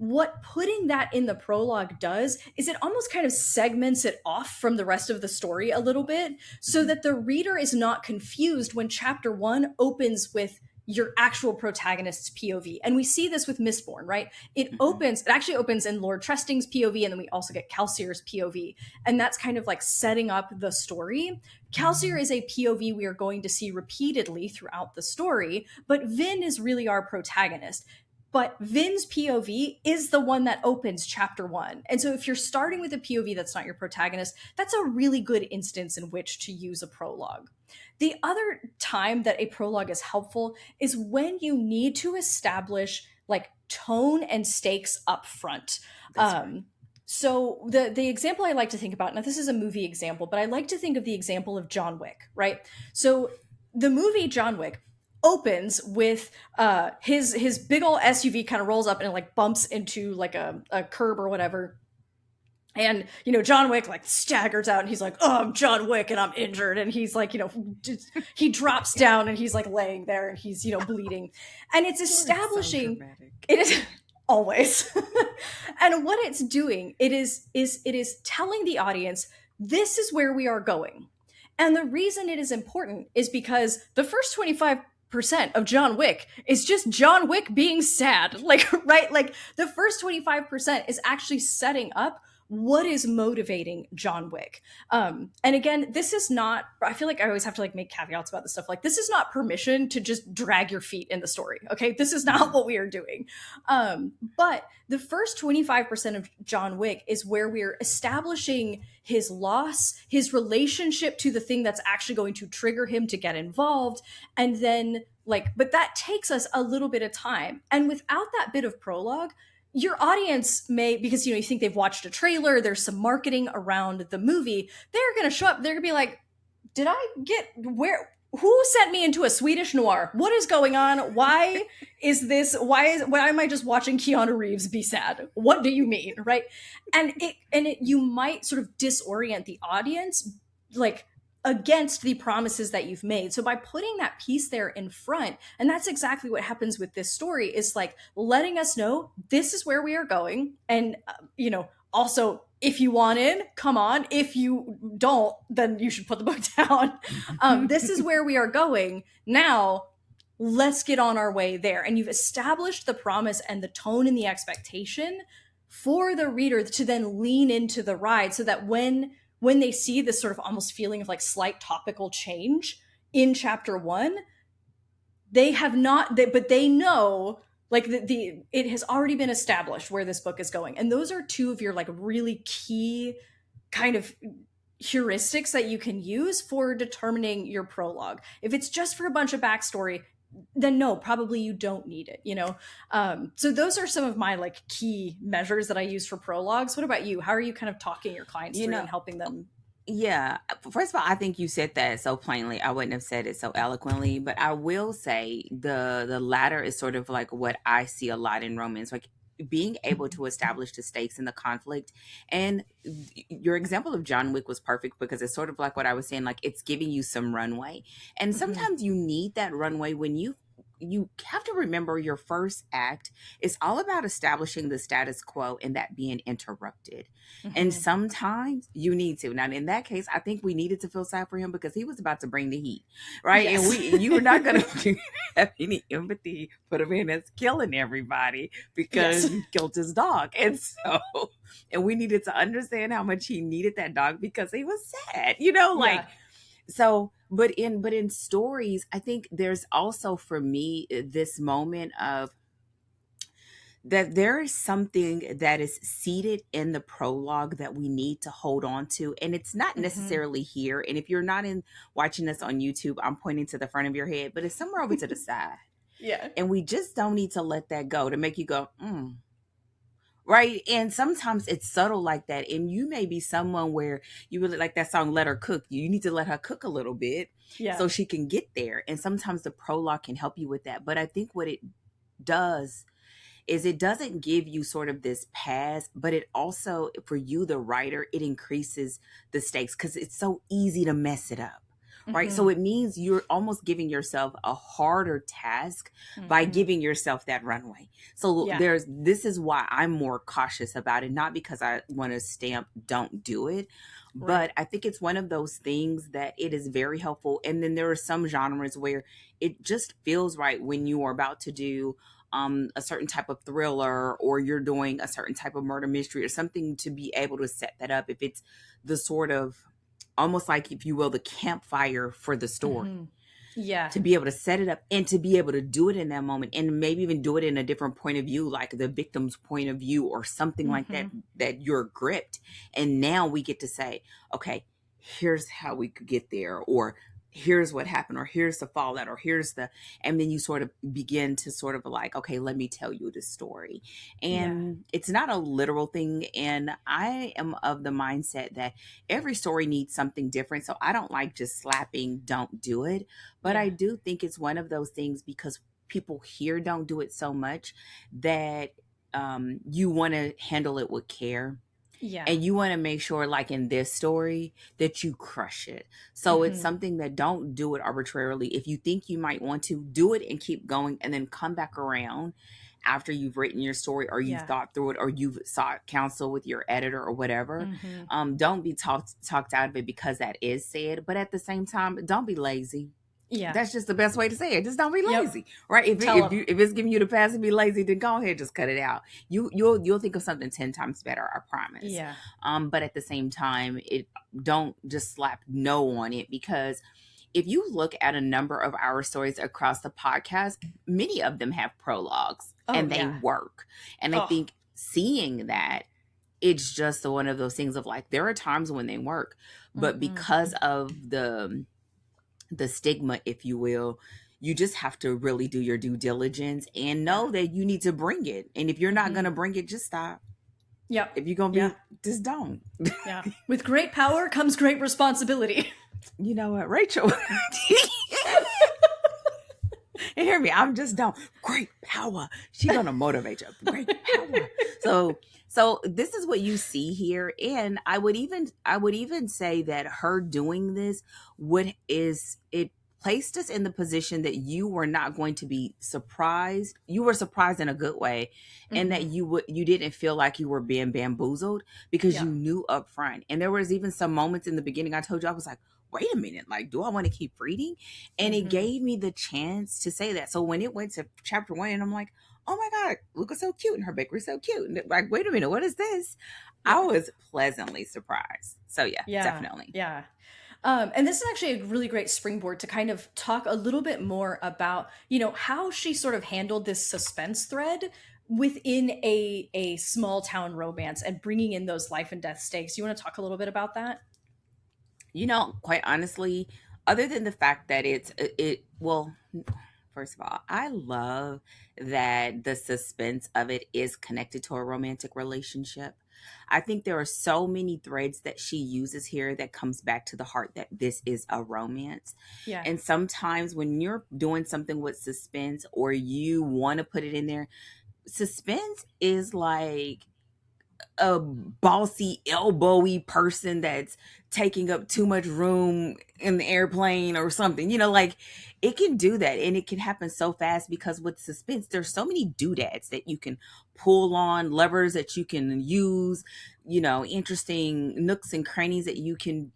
what putting that in the prologue does is it almost kind of segments it off from the rest of the story a little bit so that the reader is not confused when chapter 1 opens with your actual protagonist's POV. And we see this with Mistborn, right? It actually opens in Lord Tresting's POV, and then we also get Calcier's POV. And that's kind of like setting up the story. Calcier is a POV we are going to see repeatedly throughout the story, but Vin is really our protagonist. But Vin's POV is the one that opens chapter 1. And so if you're starting with a POV that's not your protagonist, that's a really good instance in which to use a prologue. The other time that a prologue is helpful is when you need to establish like tone and stakes up front. Right. So the example I like to think about, now this is a movie example, but I like to think of the example of John Wick, right? So the movie John Wick opens with his big old SUV kind of rolls up and it like bumps into like a curb or whatever. And, you know, John Wick like staggers out and he's like, oh, I'm John Wick and I'm injured. And he's like, you know, he drops down and he's like laying there and he's, you know, bleeding. And it's establishing, it is always. And what it's doing, it is telling the audience, this is where we are going. And the reason it is important is because the first 25% of John Wick is just John Wick being sad. Like, right? Like the first 25% is actually setting up what is motivating John Wick. And again, this is not, I feel like I always have to like make caveats about this stuff. Like this is not permission to just drag your feet in the story. Okay. This is not what we are doing. But the first 25% of John Wick is where we're establishing his loss, his relationship to the thing that's actually going to trigger him to get involved. And then like, but that takes us a little bit of time. And without that bit of prologue, your audience may, because, you know, you think they've watched a trailer, there's some marketing around the movie, they're going to show up, they're going to be like, did I get, who sent me into a Swedish noir? What is going on? Why am I just watching Keanu Reeves be sad? What do you mean? Right. And you might sort of disorient the audience, like, against the promises that you've made. So by putting that piece there in front, and that's exactly what happens with this story, is like letting us know this is where we are going. And, you know, also, if you want in, come on. If you don't, then you should put the book down. This is where we are going. Now, let's get on our way there. And you've established the promise and the tone and the expectation for the reader to then lean into the ride so that when they see this sort of almost feeling of like slight topical change in chapter 1, they know like it has already been established where this book is going. And those are two of your like really key kind of heuristics that you can use for determining your prologue. If it's just for a bunch of backstory, then no, probably you don't need it, you know? So those are some of my like key measures that I use for prologues. What about you? How are you kind of talking your clients through and helping them? Yeah. First of all, I think you said that so plainly. I wouldn't have said it so eloquently, but I will say the latter is sort of like what I see a lot in romance, like being able to establish the stakes in the conflict. And your example of John Wick was perfect because it's sort of like what I was saying, like it's giving you some runway. And sometimes you need that runway when you have to remember your first act is all about establishing the status quo and that being interrupted. And sometimes you need to. Now, in that case, I think we needed to feel sad for him because he was about to bring the heat, right? Yes. And you were not going to have any empathy for the man that's killing everybody because he killed his dog. And so, and we needed to understand how much he needed that dog because he was sad, you know, like, so, but in stories, I think there's also for me this moment of that there is something that is seated in the prologue that we need to hold on to. And it's not necessarily here. And if you're not watching this on YouTube, I'm pointing to the front of your head, but it's somewhere over to the side. Yeah. And we just don't need to let that go to make you go, right. And sometimes it's subtle like that. And you may be someone where you really like that song, Let Her Cook. You need to let her cook a little bit so she can get there. And sometimes the prologue can help you with that. But I think what it does is it doesn't give you sort of this pass, but it also, for you, the writer, it increases the stakes because it's so easy to mess it up. right? So it means you're almost giving yourself a harder task by giving yourself that runway. So Yeah. this is why I'm more cautious about it, not because I want to stamp don't do it, but Right. I think it's one of those things that it is very helpful. And then there are some genres where it just feels right when you are about to do a certain type of thriller, or you're doing a certain type of murder mystery or something, to be able to set that up. If it's the sort of, almost like, if you will, the campfire for the story, Yeah. to be able to set it up and to be able to do it in that moment, and maybe even do it in a different point of view, like the victim's point of view or something like that, that you're gripped. And now we get to say, okay, here's how we could get there, or here's what happened, or here's the fallout, or here's the, and then you sort of begin to sort of like, okay, let me tell you the story. Yeah. And it's not a literal thing. And I am of the mindset that every story needs something different. So I don't like just slapping don't do it. But I do think it's one of those things, because people here don't do it so much, that you want to handle it with care. Yeah. And you want to make sure, like in this story, that you crush it. So it's something that, don't do it arbitrarily. If you think you might want to, do it and keep going, and then come back around after you've written your story, or you've thought through it, or you've sought counsel with your editor or whatever. Don't be talked out of it because that is said. But at the same time, don't be lazy. Yeah. That's just the best way to say it. Just don't be lazy, right? If it's giving you the pass to be lazy, then go ahead, just cut it out. You'll think of something 10 times better, I promise. Yeah. But at the same time, don't just slap no on it, because if you look at a number of our stories across the podcast, many of them have prologues, and they work. And I think seeing that, it's just one of those things of like, there are times when they work, but because of the stigma, if you will, you just have to really do your due diligence and know that you need to bring it. And if you're not going to bring it, just stop. Yep. If you're going to be, just don't. Yeah. With great power comes great responsibility. You know what, Rachel? And hear me, I'm just don't. Great power. She's going to motivate you. Great power. So this is what you see here. And I would even say that her doing this it placed us in the position that you were not going to be surprised. You were surprised in a good way, and that you didn't feel like you were being bamboozled, because you knew up front. And there was even some moments in the beginning, I told you, I was like, wait a minute, like, do I want to keep reading? And it gave me the chance to say that. So when it went to chapter 1, and I'm like, oh my God, Luca's so cute and her bakery's so cute. And like, wait a minute, what is this? I was pleasantly surprised. So yeah, definitely. Yeah. And this is actually a really great springboard to kind of talk a little bit more about, how she sort of handled this suspense thread within a small town romance, and bringing in those life and death stakes. You want to talk a little bit about that? Quite honestly, other than the fact that well, first of all, I love that the suspense of it is connected to a romantic relationship. I think there are so many threads that she uses here that comes back to the heart that this is a romance. Yeah. And sometimes when you're doing something with suspense, or you want to put it in there, suspense is like a bossy, elbowy person that's taking up too much room in the airplane or something. Like, it can do that, and it can happen so fast, because with suspense, there's so many doodads that you can pull on, levers that you can use, interesting nooks and crannies that you can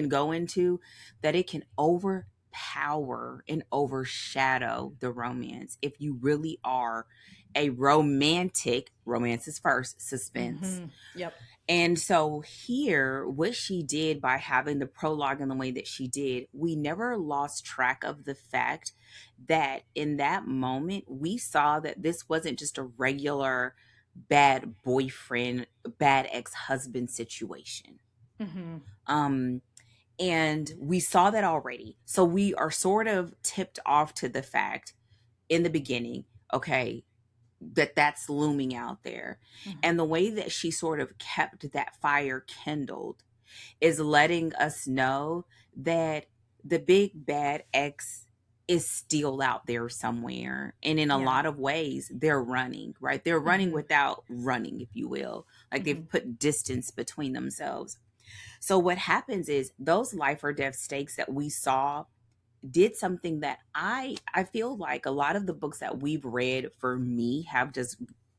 go into, that it can overpower and overshadow the romance if you really are a romance is first, suspense. Yep. And so here, what she did by having the prologue in the way that she did, we never lost track of the fact that in that moment, we saw that this wasn't just a regular bad boyfriend, bad ex-husband situation. And we saw that already. So we are sort of tipped off to the fact in the beginning, okay, that's looming out there. And the way that she sort of kept that fire kindled is letting us know that the big bad ex is still out there somewhere. And in a lot of ways, they're running, right? They're running without running, if you will. Like, they've put distance between themselves. So what happens is those life or death stakes that we saw did something that I feel like a lot of the books that we've read for me have just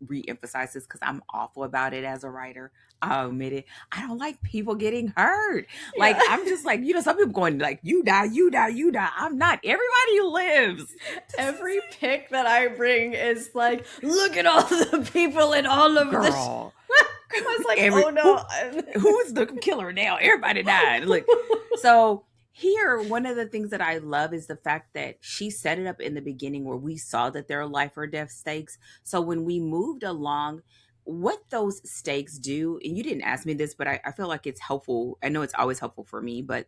re-emphasized this because I'm awful about it as a writer. I'll admit it. I don't like people getting hurt. Like Yeah. I'm just like, some people going like, you die, you die, you die. I'm not. Everybody lives. Every pick that I bring is like, look at all the people in all of this. Girl. I was like, oh no. Who's the killer now? Everybody died. Look. So here, one of the things that I love is the fact that she set it up in the beginning where we saw that there are life or death stakes. So when we moved along, what those stakes do, and you didn't ask me this, but I feel like it's helpful. I know it's always helpful for me, but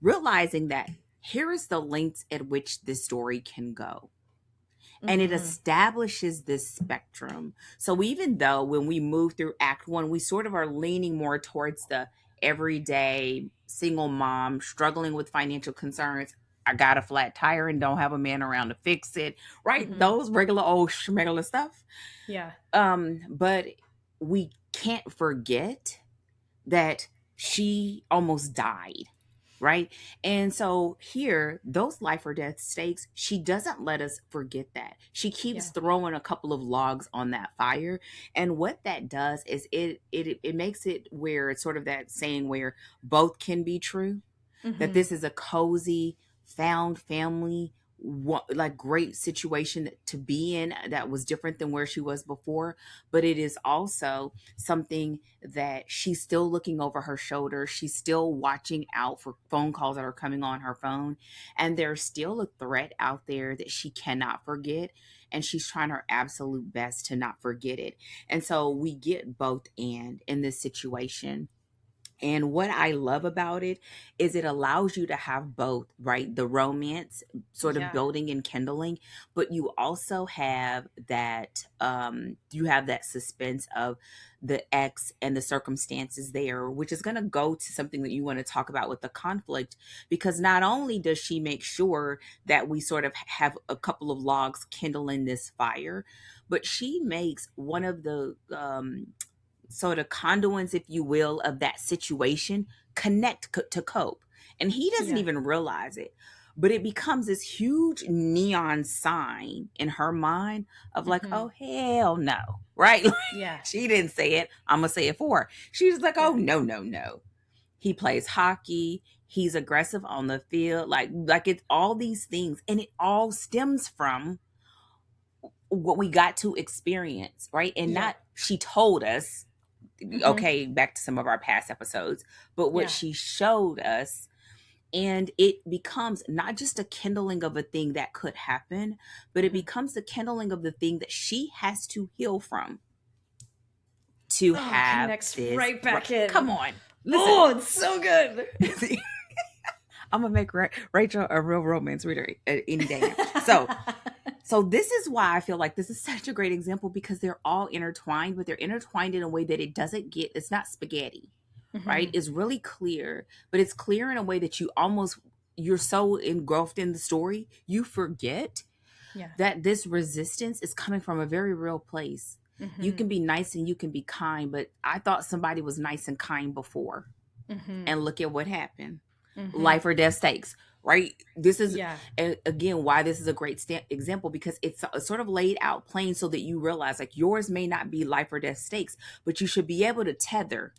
realizing that here is the lengths at which this story can go. And it establishes this spectrum. So even though when we move through Act One, we sort of are leaning more towards the everyday single mom struggling with financial concerns. I got a flat tire and don't have a man around to fix it, right? Those regular old schmegular stuff. Yeah. But we can't forget that she almost died. Right. And so here, those life or death stakes, she doesn't let us forget that. She keeps throwing a couple of logs on that fire. And what that does is it makes it where it's sort of that saying where both can be true, that this is a cozy, found family, like great situation to be in that was different than where she was before, but it is also something that she's still looking over her shoulder. She's still watching out for phone calls that are coming on her phone, and there's still a threat out there that she cannot forget, and she's trying her absolute best to not forget it. And so we get both and in this situation. And what I love about it is it allows you to have both, right? The romance sort of building and kindling, but you also have that suspense of the ex and the circumstances there, which is going to go to something that you want to talk about with the conflict, because not only does she make sure that we sort of have a couple of logs kindling this fire, but she makes one of the sort of conduits, if you will, of that situation connect to Cope. And he doesn't even realize it. But it becomes this huge neon sign in her mind of like, oh, hell no. Right? Yeah. She didn't say it. I'm going to say it for her. She's like, oh, no, no, no. He plays hockey. He's aggressive on the field. Like it's all these things. And it all stems from what we got to experience. Right? And not, she told us, okay, back to some of our past episodes, but what she showed us, and it becomes not just a kindling of a thing that could happen, but it becomes the kindling of the thing that she has to heal from to have connects this right back in. Come on. Listen. Oh, it's so good. I'm gonna make Rachel a real romance reader any day. So this is why I feel like this is such a great example, because they're all intertwined, but they're intertwined in a way that it's not spaghetti, right? It's really clear, but it's clear in a way that you're so engulfed in the story, you forget that this resistance is coming from a very real place. You can be nice and you can be kind, but I thought somebody was nice and kind before. And look at what happened. Life or death stakes. Right. This is, again, why this is a great example, because it's sort of laid out plain so that you realize like yours may not be life or death stakes, but you should be able to tether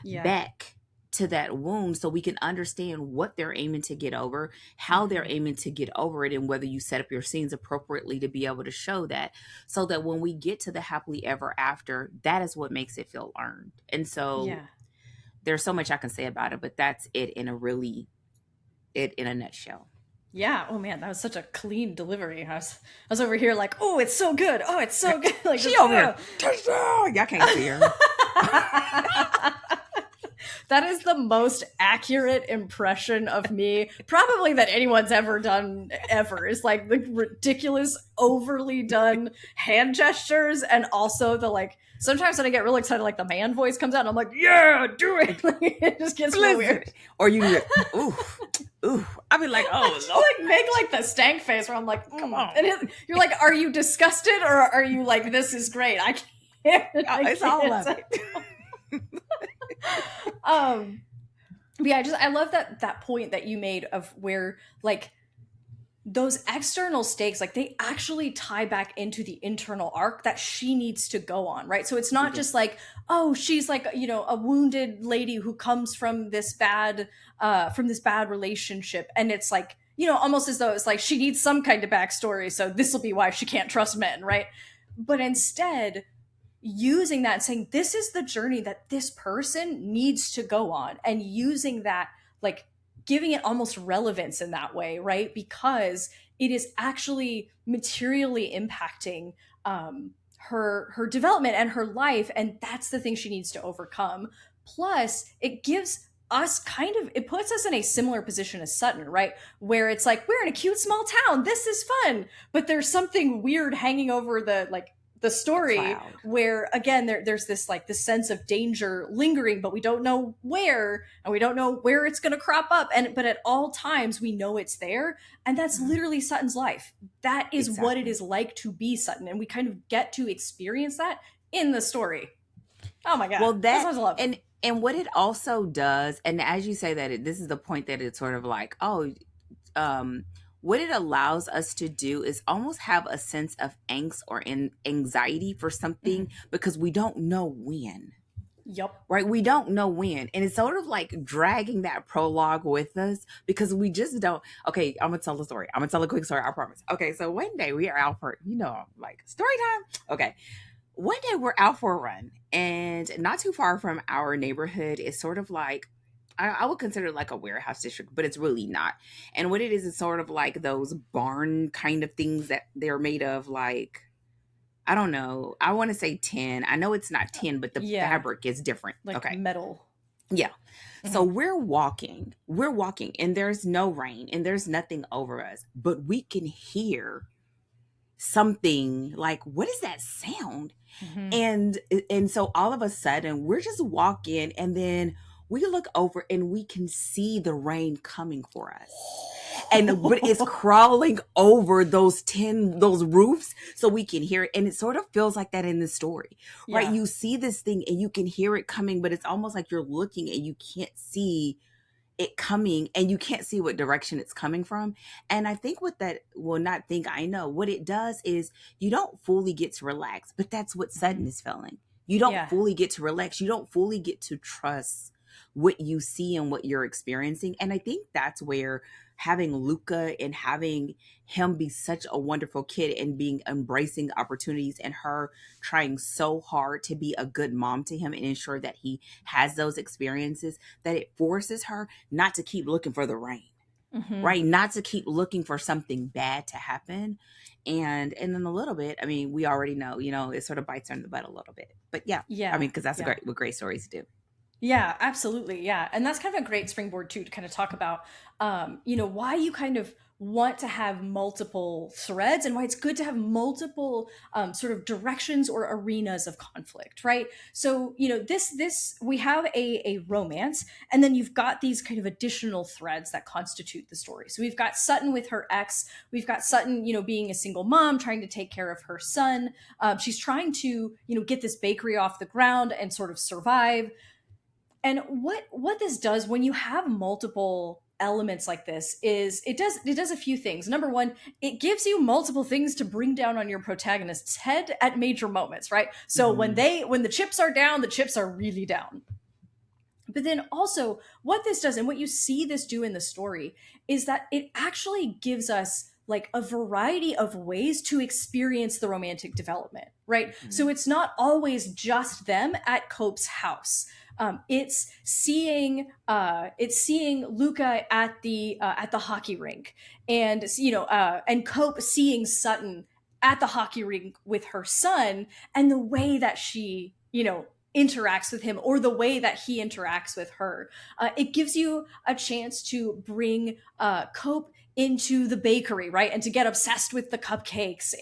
back to that wound so we can understand what they're aiming to get over, how they're aiming to get over it, and whether you set up your scenes appropriately to be able to show that, so that when we get to the happily ever after, that is what makes it feel earned. And so there's so much I can say about it, but that's it in a nutshell. Yeah. Oh man, that was such a clean delivery. I was over here like, oh, it's so good. Oh, it's so good. Like she over here. Y'all can't see her. That is the most accurate impression of me probably that anyone's ever done ever. Is like the ridiculous, overly done hand gestures, and also the like. Sometimes when I get real excited, like the man voice comes out, and I'm like, "Yeah, do it!" Like, it just gets real weird. Or you, ooh. I mean, like, oh, like make like the stank face where I'm like, come on. And you're like, are you disgusted or are you like, this is great? I can't. It's all of it. But yeah, I love that point that you made of where like those external stakes, like they actually tie back into the internal arc that she needs to go on, right? So it's not Yeah. just like, oh, she's like, you know, a wounded lady who comes from this bad relationship, and it's like, you know, almost as though it's like she needs some kind of backstory, so this will be why she can't trust men, right? But instead, using that and saying this is the journey that this person needs to go on, and using that, like giving it almost relevance in that way, right? Because it is actually materially impacting her development and her life, and that's the thing she needs to overcome. Plus it gives us kind of, it puts us in a similar position as Sutton, right? Where it's like, we're in a cute small town, this is fun, but there's something weird hanging over the A story, cloud. where again there's this like this sense of danger lingering, but we don't know where, and we don't know where it's going to crop up, and but at all times we know it's there, and that's Mhm. literally Sutton's life. That is what it Exactly. is like to be Sutton, and we kind of get to experience that in the story. Oh my god, Well, that's that what I love. and what it also does, and as you say that, this is the point that it's sort of like, oh, um, what it allows us to do is almost have a sense of angst or anxiety for Mm-hmm. something because we don't know when. Yup. Right? We don't know when. And it's sort of like dragging that prologue with us because we just don't. Okay, I'm going to tell the story. I'm going to tell a quick story, I promise. Okay, so one day we are out for, like story time. Okay. One day we're out for a run, and not too far from our neighborhood is sort of like, I would consider it like a warehouse district, but it's really not. And what it is sort of like those barn kind of things that they're made of, like, I don't know. I want to say tin. I know it's not tin, but the Yeah, fabric is different. like Okay. metal. Yeah. So Mm-hmm. we're walking, and there's no rain and there's nothing over us, but we can hear something like, what is that sound? Mm-hmm. And so all of a sudden we're just walking, and then we look over and we can see the rain coming for us, and but it's crawling over those roofs so we can hear it, and it sort of feels like that in the story, right? Yeah. You see this thing and you can hear it coming, but it's almost like you're looking and you can't see it coming, and you can't see what direction it's coming from. And I think what that, well, not think, I know what it does is you don't fully get to relax, but that's what Mm-hmm. Sutton is feeling. You don't Yeah. fully get to relax, you don't fully get to trust what you see and what you're experiencing. And I think that's where having Luca and having him be such a wonderful kid and being embracing opportunities, and her trying so hard to be a good mom to him and ensure that he has those experiences, that it forces her not to keep looking for the rain, Mm-hmm. right? Not to keep looking for something bad to happen. And then a little bit, I mean, we already know, it sort of bites her in the butt a little bit. But yeah, I Yeah. mean, because that's a Yeah. great what great stories do. Yeah, absolutely. Yeah. And that's kind of a great springboard too, to kind of talk about you know, why you kind of want to have multiple threads, and why it's good to have multiple sort of directions or arenas of conflict, right? So, you know, this we have a romance, and then you've got these kind of additional threads that constitute the story. So we've got Sutton with her ex, we've got Sutton, you know, being a single mom trying to take care of her son. She's trying to, you know, get this bakery off the ground and sort of survive. And what this does when you have multiple elements like this is it does a few things. Number one, it gives you multiple things to bring down on your protagonist's head at major moments, right? So when Hmm. the chips are down, the chips are really down. But then also, what this does and what you see this do in the story is that it actually gives us like a variety of ways to experience the romantic development, right? So Hmm. it's not always just them at Cope's house. It's seeing Luca at the hockey rink, and you know, and Cope seeing Sutton at the hockey rink with her son, and the way that she, you know, interacts with him, or the way that he interacts with her. It gives you a chance to bring Cope into the bakery, right, and to get obsessed with the cupcakes,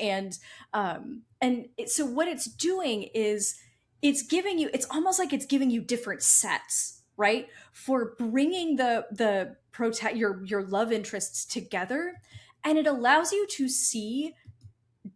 so what it's doing is it's almost like it's giving you different sets, right, for bringing the protect your love interests together, and it allows you to see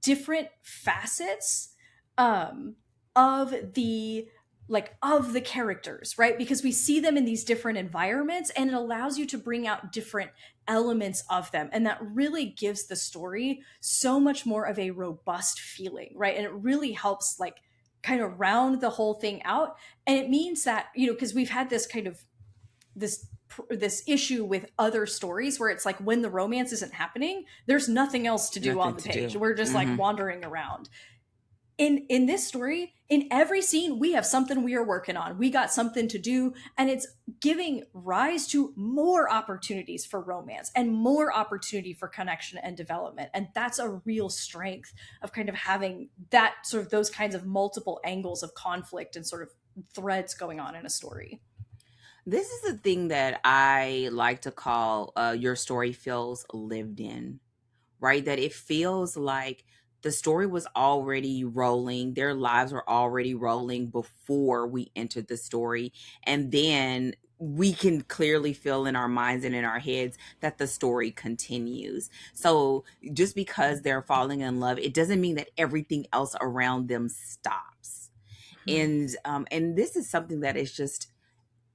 different facets um, of the like of the characters, right? Because we see them in these different environments and it allows you to bring out different elements of them. And that really gives the story so much more of a robust feeling, right? And it really helps like kind of round the whole thing out. And it means that, you know, because we've had this kind of this issue with other stories where it's like when the romance isn't happening, there's nothing else to do Nothing on the to page. do. We're just like wandering around. In this story, in every scene, we have something we are working on. We got something to do, and it's giving rise to more opportunities for romance and more opportunity for connection and development. And that's a real strength of kind of having that sort of those kinds of multiple angles of conflict and sort of threads going on in a story. This is the thing that I like to call your story feels lived in, right? That it feels like the story was already rolling, their lives were already rolling before we entered the story. And then we can clearly feel in our minds and in our heads that the story continues. So just because they're falling in love, it doesn't mean that everything else around them stops. And this is something that is just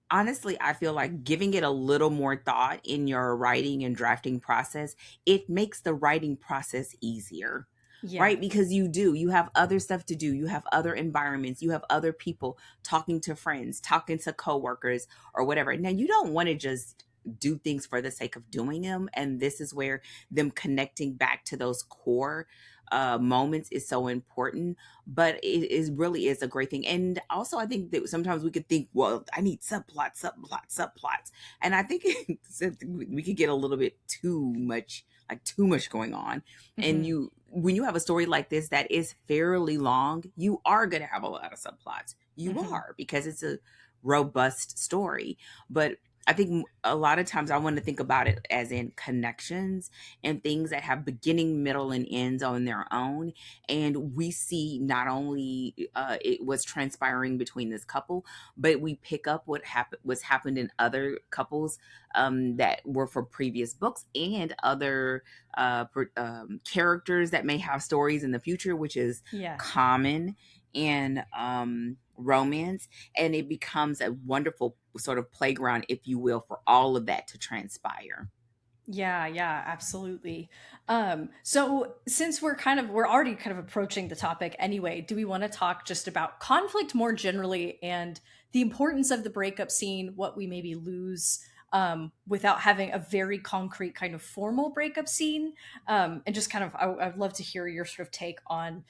honestly, I feel like giving it a little more thought in your writing and drafting process, it makes the writing process easier. Yeah. Right? Because you have other stuff to do. You have other environments. You have other people talking to friends, talking to coworkers or whatever. Now, you don't want to just do things for the sake of doing them. And this is where them connecting back to those core moments is so important, but it is really is a great thing. And also, I think that sometimes we could think, well, I need subplots. And I think we could get a little bit too much, like too much going on. And when you have a story like this that is fairly long, you are going to have a lot of subplots. You are, because it's a robust story. But I think a lot of times I want to think about it as in connections and things that have beginning, middle, and ends on their own. And we see not only it was transpiring between this couple, but we pick up what's happened in other couples that were from previous books and other characters that may have stories in the future, which is common in romance. And it becomes a wonderful sort of playground, if you will, for all of that to transpire. Yeah, absolutely. So since we're already kind of approaching the topic anyway, do we want to talk just about conflict more generally and the importance of the breakup scene, what we maybe lose without having a very concrete kind of formal breakup scene? And just kind of, I'd love to hear your sort of take on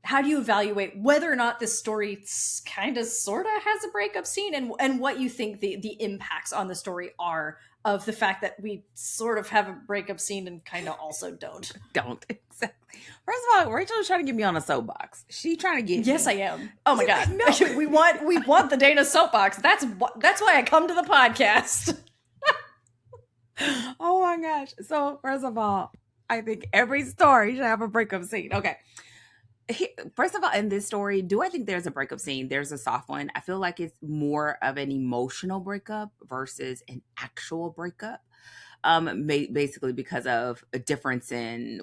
how do you evaluate whether or not this story kind of sort of has a breakup scene, and what you think the impacts on the story are of the fact that we sort of have a breakup scene and kind of also don't. Exactly. First of all, Rachel's trying to get me on a soapbox. She trying to get Yes, me. I am. Oh my god. No. we want the Dana soapbox. That's why I come to the podcast. Oh my gosh. So first of all, I think every story should have a breakup scene. Okay. First of all, in this story, do I think there's a breakup scene? There's a soft one. I feel like it's more of an emotional breakup versus an actual breakup. Basically because of a difference in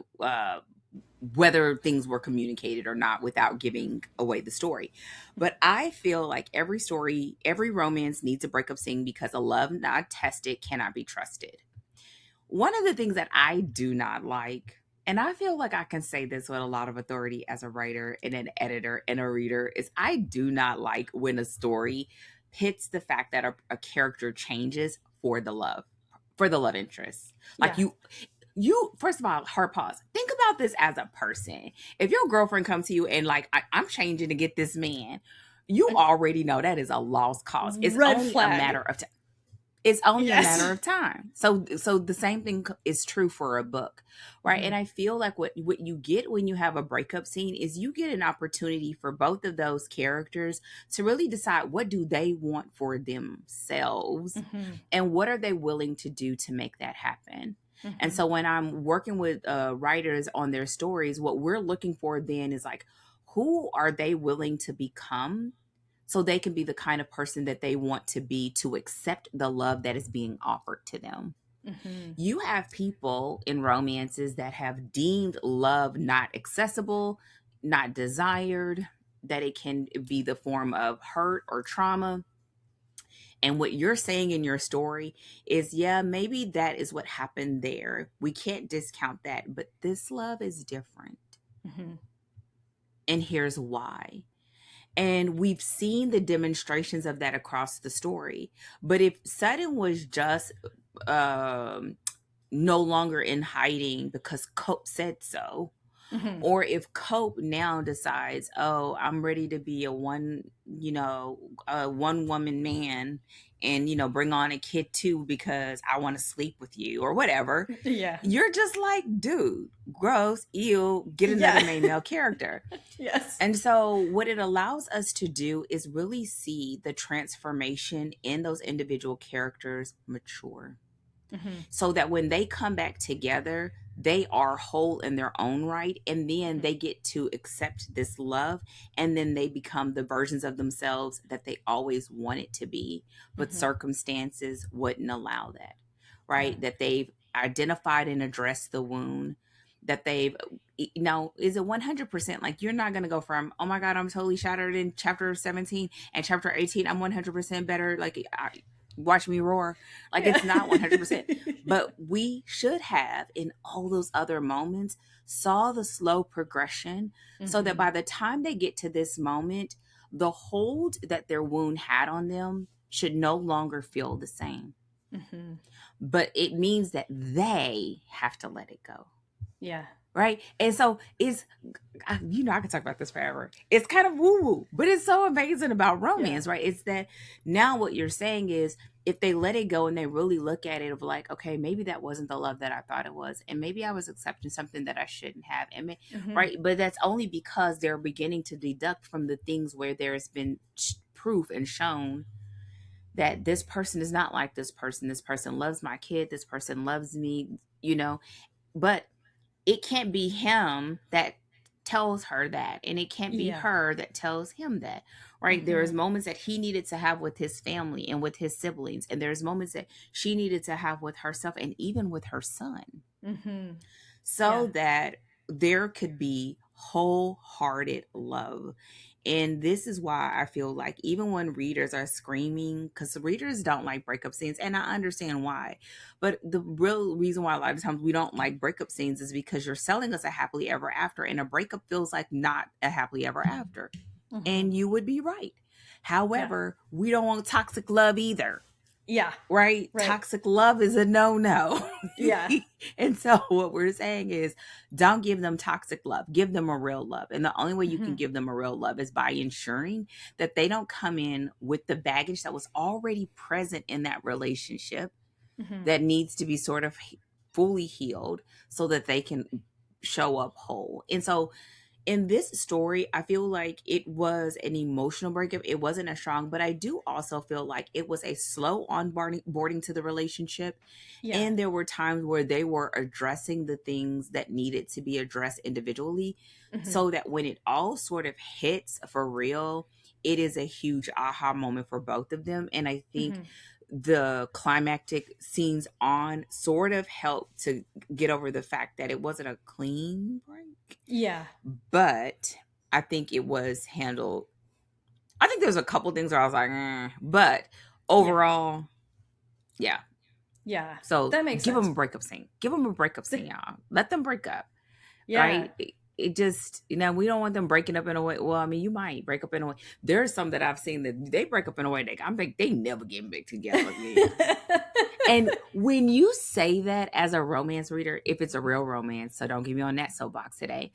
whether things were communicated or not without giving away the story. But I feel like every story, every romance needs a breakup scene because a love not tested cannot be trusted. One of the things that I do not like, and I feel like I can say this with a lot of authority as a writer and an editor and a reader, is I do not like when a story pits the fact that a character changes for the love interest. Like you first of all, hard pause. Think about this as a person. If your girlfriend comes to you and like, I'm changing to get this man, you already know that is a lost cause. It's Red only flag. a matter of time. It's only a matter of time. So the same thing is true for a book, right? And I feel like what you get when you have a breakup scene is you get an opportunity for both of those characters to really decide what do they want for themselves and what are they willing to do to make that happen. And so when I'm working with writers on their stories, what we're looking for then is like, who are they willing to become so they can be the kind of person that they want to be to accept the love that is being offered to them. You have people in romances that have deemed love not accessible, not desired, that it can be the form of hurt or trauma. And what you're saying in your story is, yeah, maybe that is what happened there. We can't discount that, but this love is different. Mm-hmm. And here's why. And we've seen the demonstrations of that across the story. But if Sutton was just um, no longer in hiding because Cope said so, Mm-hmm. or if Cope now decides, oh, I'm ready to be a one woman man and, bring on a kid too because I want to sleep with you or whatever, Yeah. you're just like, dude, gross, ew, get another Yeah. main male character. Yes. And so, what it allows us to do is really see the transformation in those individual characters mature. Mm-hmm. So that when they come back together, they are whole in their own right. And then they get to accept this love. And then they become the versions of themselves that they always wanted to be, but Mm-hmm. circumstances wouldn't allow that, Yeah. right? That they've identified and addressed the wound, that they've, is it 100%? Like, you're not going to go from, oh my God, I'm totally shattered in chapter 17 and chapter 18, I'm 100% better. Like, watch me roar. Like, Yeah. it's not 100%. But we should have, in all those other moments, saw the slow progression so that by the time they get to this moment, the hold that their wound had on them should no longer feel the same. Mm-hmm. But it means that they have to let it go. Yeah. Right. And so I can talk about this forever. It's kind of woo woo, but it's so amazing about romance, right? It's that now what you're saying is if they let it go and they really look at it of like, okay, maybe that wasn't the love that I thought it was. And maybe I was accepting something that I shouldn't have. And Mm-hmm. right. But that's only because they're beginning to deduct from the things where there's been proof and shown that this person is not like this person. This person loves my kid. This person loves me, but it can't be him that tells her that, and it can't be Yeah. her that tells him that, right? Mm-hmm. There's moments that he needed to have with his family and with his siblings, and there's moments that she needed to have with herself and even with her son, Mm-hmm. so Yeah. that there could be wholehearted love. And this is why I feel like even when readers are screaming, because readers don't like breakup scenes, and I understand why, but the real reason why a lot of times we don't like breakup scenes is because you're selling us a happily ever after, and a breakup feels like not a happily ever after. Mm-hmm. And you would be right. However, we don't want toxic love either. Yeah. Right? Toxic love is a no-no. Yeah. And so what we're saying is don't give them toxic love. Give them a real love. And the only way you can give them a real love is by ensuring that they don't come in with the baggage that was already present in that relationship that needs to be sort of fully healed so that they can show up whole. And so in this story, I feel like it was an emotional breakup. It wasn't as strong, but I do also feel like it was a slow onboarding to the relationship. Yeah. And there were times where they were addressing the things that needed to be addressed individually, so that when it all sort of hits for real, it is a huge aha moment for both of them. And I think the climactic scenes on sort of helped to get over the fact that it wasn't a clean break. Yeah. But I think it was handled. I think there's a couple things where I was like, but overall, yeah. Yeah. So that makes give sense. them a breakup scene. Give them a breakup scene, y'all. Let them break up. Yeah. Right? It just, we don't want them breaking up in a way. Well, I mean, you might break up in a way. There's some that I've seen that they break up in a way that I'm like, they never get back together again. And when you say that as a romance reader, if it's a real romance, so don't get me on that soapbox today.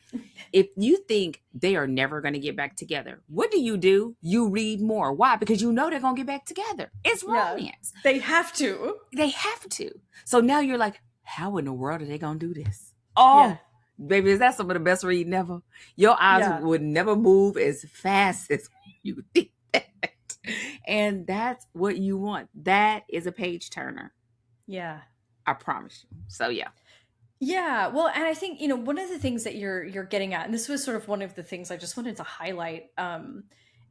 If you think they are never going to get back together, what do? You read more. Why? Because you know they're going to get back together. It's romance. They have to. They have to. So now you're like, how in the world are they going to do this? Oh, baby, is that some of the best reading ever? Your eyes would never move as fast as you think that. And that's what you want. That is a page turner. Yeah. I promise you. So yeah. Yeah, well, and I think, one of the things that you're getting at, and this was sort of one of the things I just wanted to highlight,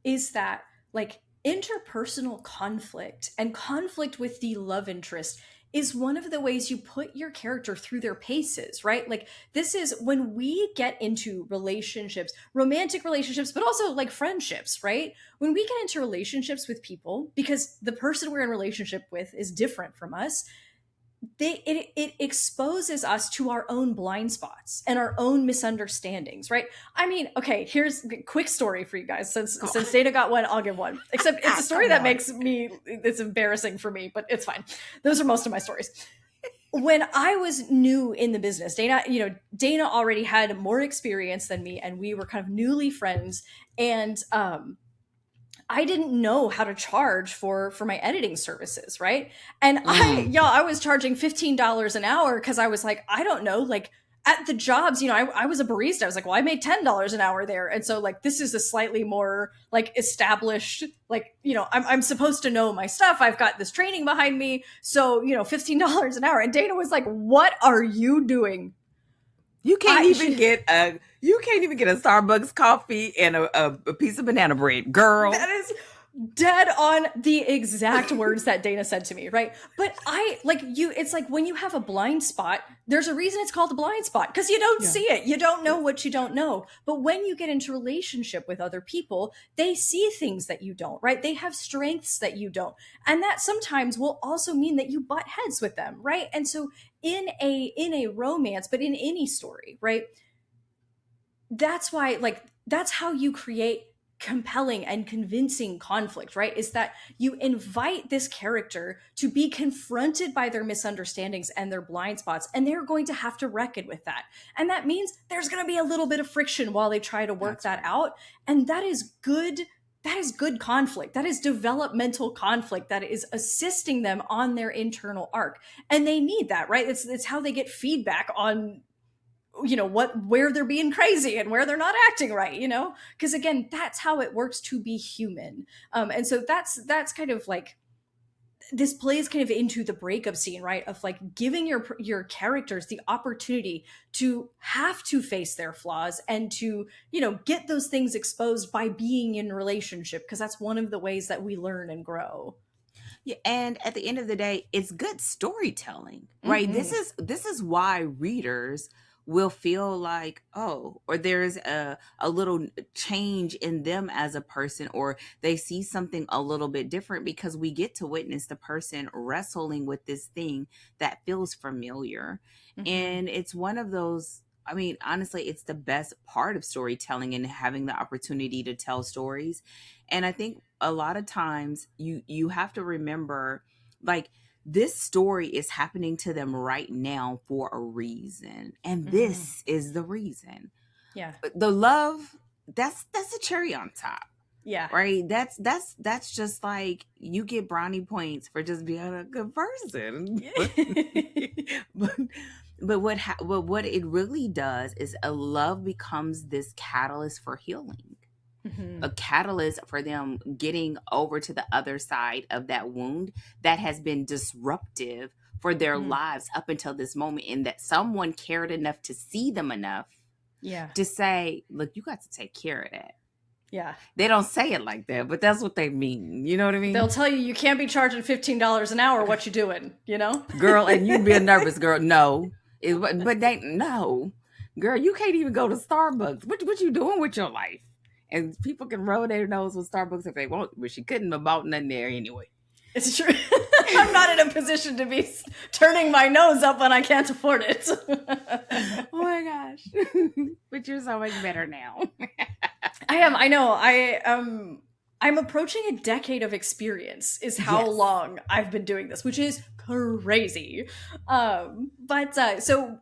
is that like interpersonal conflict and conflict with the love interest is one of the ways you put your character through their paces, right? Like, this is when we get into relationships, romantic relationships, but also like friendships, right? When we get into relationships with people, because the person we're in relationship with is different from us, it exposes us to our own blind spots and our own misunderstandings, right? I mean, okay, here's a quick story for you guys. Since Dana got one, I'll give one. Except it's a story that makes me, it's embarrassing for me, but it's fine. Those are most of my stories. When I was new in the business, Dana already had more experience than me, and we were kind of newly friends. And I didn't know how to charge for my editing services, right? And I was charging $15 an hour because I was like, I don't know, like at the jobs, I was a barista. I was like, well, I made $10 an hour there, and so like this is a slightly more like established, like I'm supposed to know my stuff. I've got this training behind me, so $15 an hour. And Dana was like, "What are you doing? You can't even get a Starbucks coffee and a piece of banana bread, girl." That is dead on the exact words that Dana said to me, right? But it's like when you have a blind spot, there's a reason it's called a blind spot, because you don't see it. You don't know what you don't know. But when you get into relationship with other people, they see things that you don't, right? They have strengths that you don't. And that sometimes will also mean that you butt heads with them, right? And so in a romance, but in any story, right? That's why, like, that's how you create compelling and convincing conflict, right? Is that you invite this character to be confronted by their misunderstandings and their blind spots, and they're going to have to reckon with that. And that means there's going to be a little bit of friction while they try to work that out. And that is good. That is good conflict. That is developmental conflict that is assisting them on their internal arc. And they need that, right? It's how they get feedback on where they're being crazy and where they're not acting right, because again, that's how it works to be human. And so that's kind of like, this plays kind of into the breakup scene, right, of like giving your characters the opportunity to have to face their flaws and to get those things exposed by being in relationship, because that's one of the ways that we learn and grow. Yeah, and at the end of the day, it's good storytelling, right? This is why readers will feel like, oh, or there's a little change in them as a person, or they see something a little bit different, because we get to witness the person wrestling with this thing that feels familiar. And it's one of those, I mean, honestly, it's the best part of storytelling and having the opportunity to tell stories. And I think a lot of times you have to remember, like, this story is happening to them right now for a reason, and this is the reason. Yeah, the love, that's a cherry on top. Yeah, right. That's just like, you get brownie points for just being a good person. But what it really does is a love becomes this catalyst for healing. A catalyst for them getting over to the other side of that wound that has been disruptive for their lives up until this moment, and that someone cared enough to see them enough to say, look, you got to take care of that. Yeah. They don't say it like that, but that's what they mean. You know what I mean? They'll tell you can't be charging $15 an hour. What you doing? Girl, and you be a nervous girl. No. But they, no. Girl, you can't even go to Starbucks. What you doing with your life? And people can roll their nose with Starbucks if they want, but she couldn't have bought nothing there anyway. It's true. I'm not in a position to be turning my nose up when I can't afford it. Oh my gosh. But you're so much better now. I am. I know. I'm approaching a decade of experience is how long I've been doing this, which is crazy. So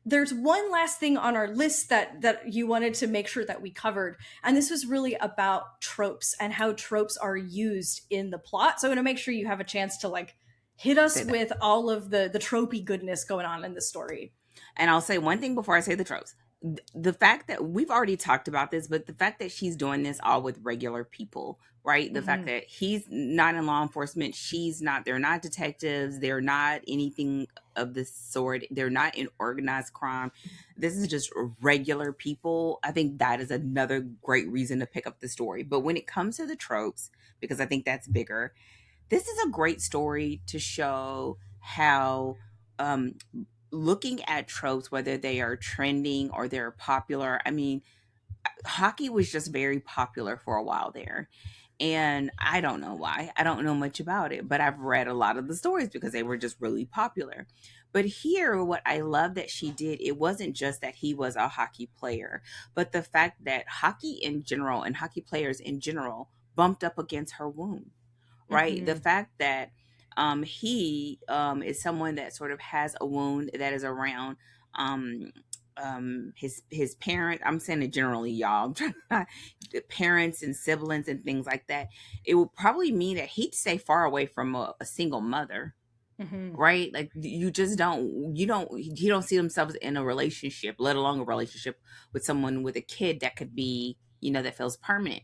there's one last thing on our list that you wanted to make sure that we covered. And this was really about tropes and how tropes are used in the plot. So I'm going to make sure you have a chance to like hit us with all of the tropey goodness going on in the story. And I'll say one thing before I say the tropes. The fact that we've already talked about this, but the fact that she's doing this all with regular people, right? The fact that he's not in law enforcement, they're not detectives, they're not anything of this sort, they're not in organized crime. This is just regular people. I think that is another great reason to pick up the story. But when it comes to the tropes, because I think that's bigger, this is a great story to show how um, looking at tropes, whether they are trending or they're popular. I mean, hockey was just very popular for a while there. And I don't know why. I don't know much about it, but I've read a lot of the stories because they were just really popular. But here, what I love that she did, it wasn't just that he was a hockey player, but the fact that hockey in general and hockey players in general bumped up against her wound, right? The Mm-hmm. fact that he is someone that sort of has a wound that is around um, his parent. I'm saying it generally, y'all. I'm trying to, the parents and siblings and things like that. It will probably mean that he'd stay far away from a single mother, Mm-hmm. right? Like you just don't, he don't see themselves in a relationship, let alone a relationship with someone with a kid that could be, that feels permanent.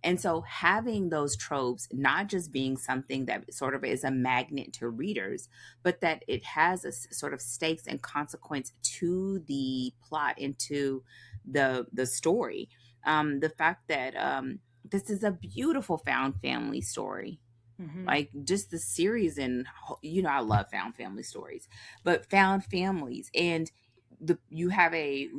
And so having those tropes, not just being something that sort of is a magnet to readers, but that it has a sort of stakes and consequence to the plot and to the story. The fact that this is a beautiful found family story, Mm-hmm. like just the series, and I love found family stories, but found families. And you have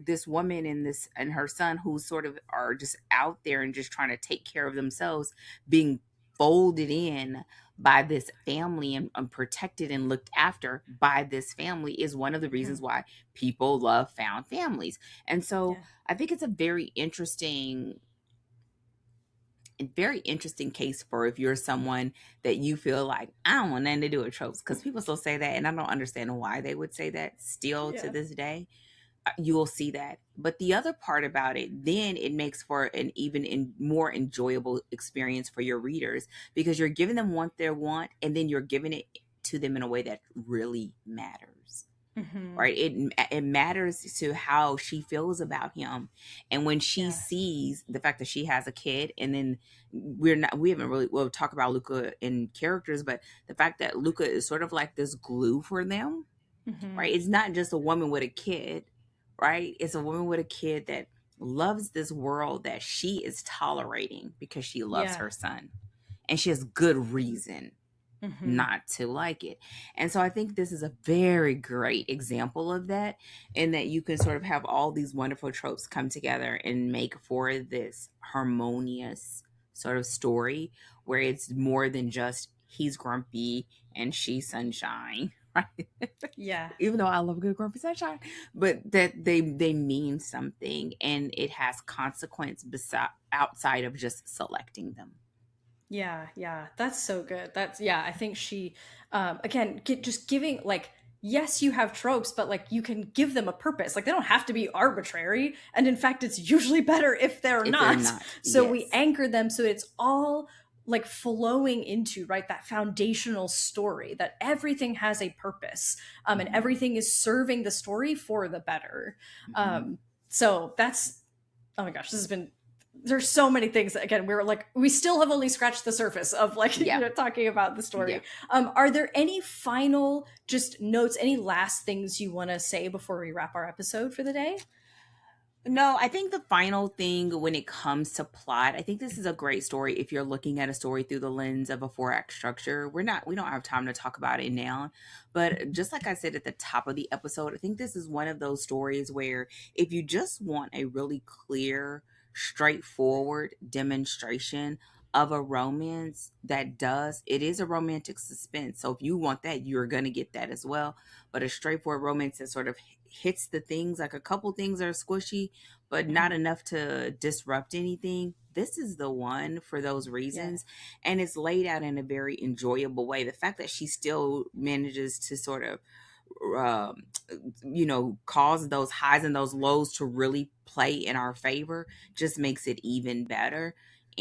this woman and this and her son who sort of are just out there and just trying to take care of themselves, being folded in by this family and protected and looked after by this family is one of the Mm-hmm. reasons why people love found families. And so Yeah. I think it's a very interesting case for if you're someone that you feel like, I don't want nothing to do with tropes, because people still say that, and I don't understand why they would say that still to Yeah. this day. You will see that. But the other part about it, then it makes for an even more enjoyable experience for your readers, because you're giving them what they want, and then you're giving it to them in a way that really matters, Mm-hmm. right? It matters to how she feels about him. And when she Yeah. sees the fact that she has a kid, and then we haven't really, we'll talk about Luca in characters, but the fact that Luca is sort of like this glue for them, Mm-hmm. right? It's not just a woman with a kid, right? It's a woman with a kid that loves this world that she is tolerating because she loves Yeah. her son, and she has good reason Mm-hmm. not to like it. And so I think this is a very great example of that, in that you can sort of have all these wonderful tropes come together and make for this harmonious sort of story where it's more than just he's grumpy and she's sunshine, right? Yeah. Even though I love good grumpy sunshine, but that they mean something, and it has consequence outside of just selecting them. Yeah, yeah, that's so good. That's yeah. I think she, again, just giving like yes, you have tropes, but like you can give them a purpose. Like they don't have to be arbitrary, and in fact, it's usually better if they're If they're not. not, So we yes. anchor them so it's all like flowing into right that foundational story that everything has a purpose, and Hmm. everything is serving the story for the better. Hmm. So that's oh my gosh, this has been there's so many things that, again, we still have only scratched the surface of like Yeah. talking about the Yeah. story. Are there any final just notes, any last things you want to say before we wrap our episode for the day? No, I think the final thing when it comes to plot, I think this is a great story if you're looking at a story through the lens of a 4 act structure. We don't have time to talk about it now, but just like I said at the top of the episode, I think this is one of those stories where if you just want a really clear, straightforward demonstration of a romance it is a romantic suspense. So if you want that, you're going to get that as well. But a straightforward romance that sort of hits the things, like a couple things are squishy but not Mhm. enough to disrupt anything. This is the one for those Yeah. reasons. And it's laid out in a very enjoyable way. The fact that she still manages to sort of, um, cause those highs and those lows to really play in our favor just makes it even better.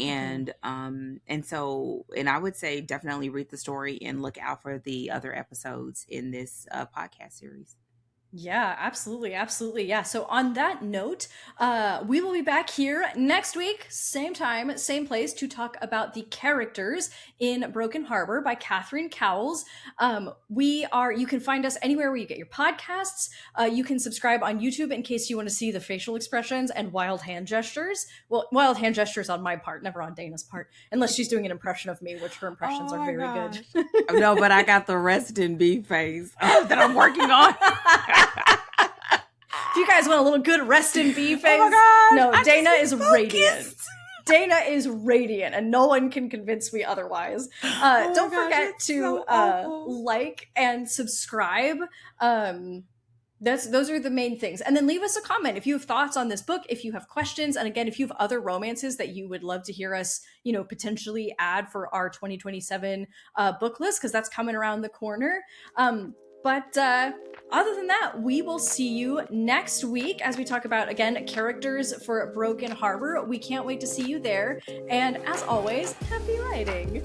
Mhm. And I would say definitely read the story and look out for the other episodes in this podcast series. Yeah, absolutely, absolutely. Yeah. So on that note, we will be back here next week, same time, same place, to talk about the characters in Broken Harbor by Catherine Cowles. You can find us anywhere where you get your podcasts. You can subscribe on YouTube in case you want to see the facial expressions and wild hand gestures. Well, wild hand gestures on my part, never on Dana's part, unless she's doing an impression of me, which her impressions Oh are my very gosh. good. No, but I got the rest in B face that I'm working on. If you guys want a little good rest in B face, Oh my gosh, no, Dana is focused. radiant. Dana is radiant, and no one can convince me otherwise. Don't forget to like and subscribe. Those are the main things. And then leave us a comment if you have thoughts on this book, if you have questions, and again, if you have other romances that you would love to hear us, potentially add for our 2027 book list, because that's coming around the corner. But other than that, we will see you next week as we talk about, again, characters for Broken Harbor. We can't wait to see you there. And as always, happy writing.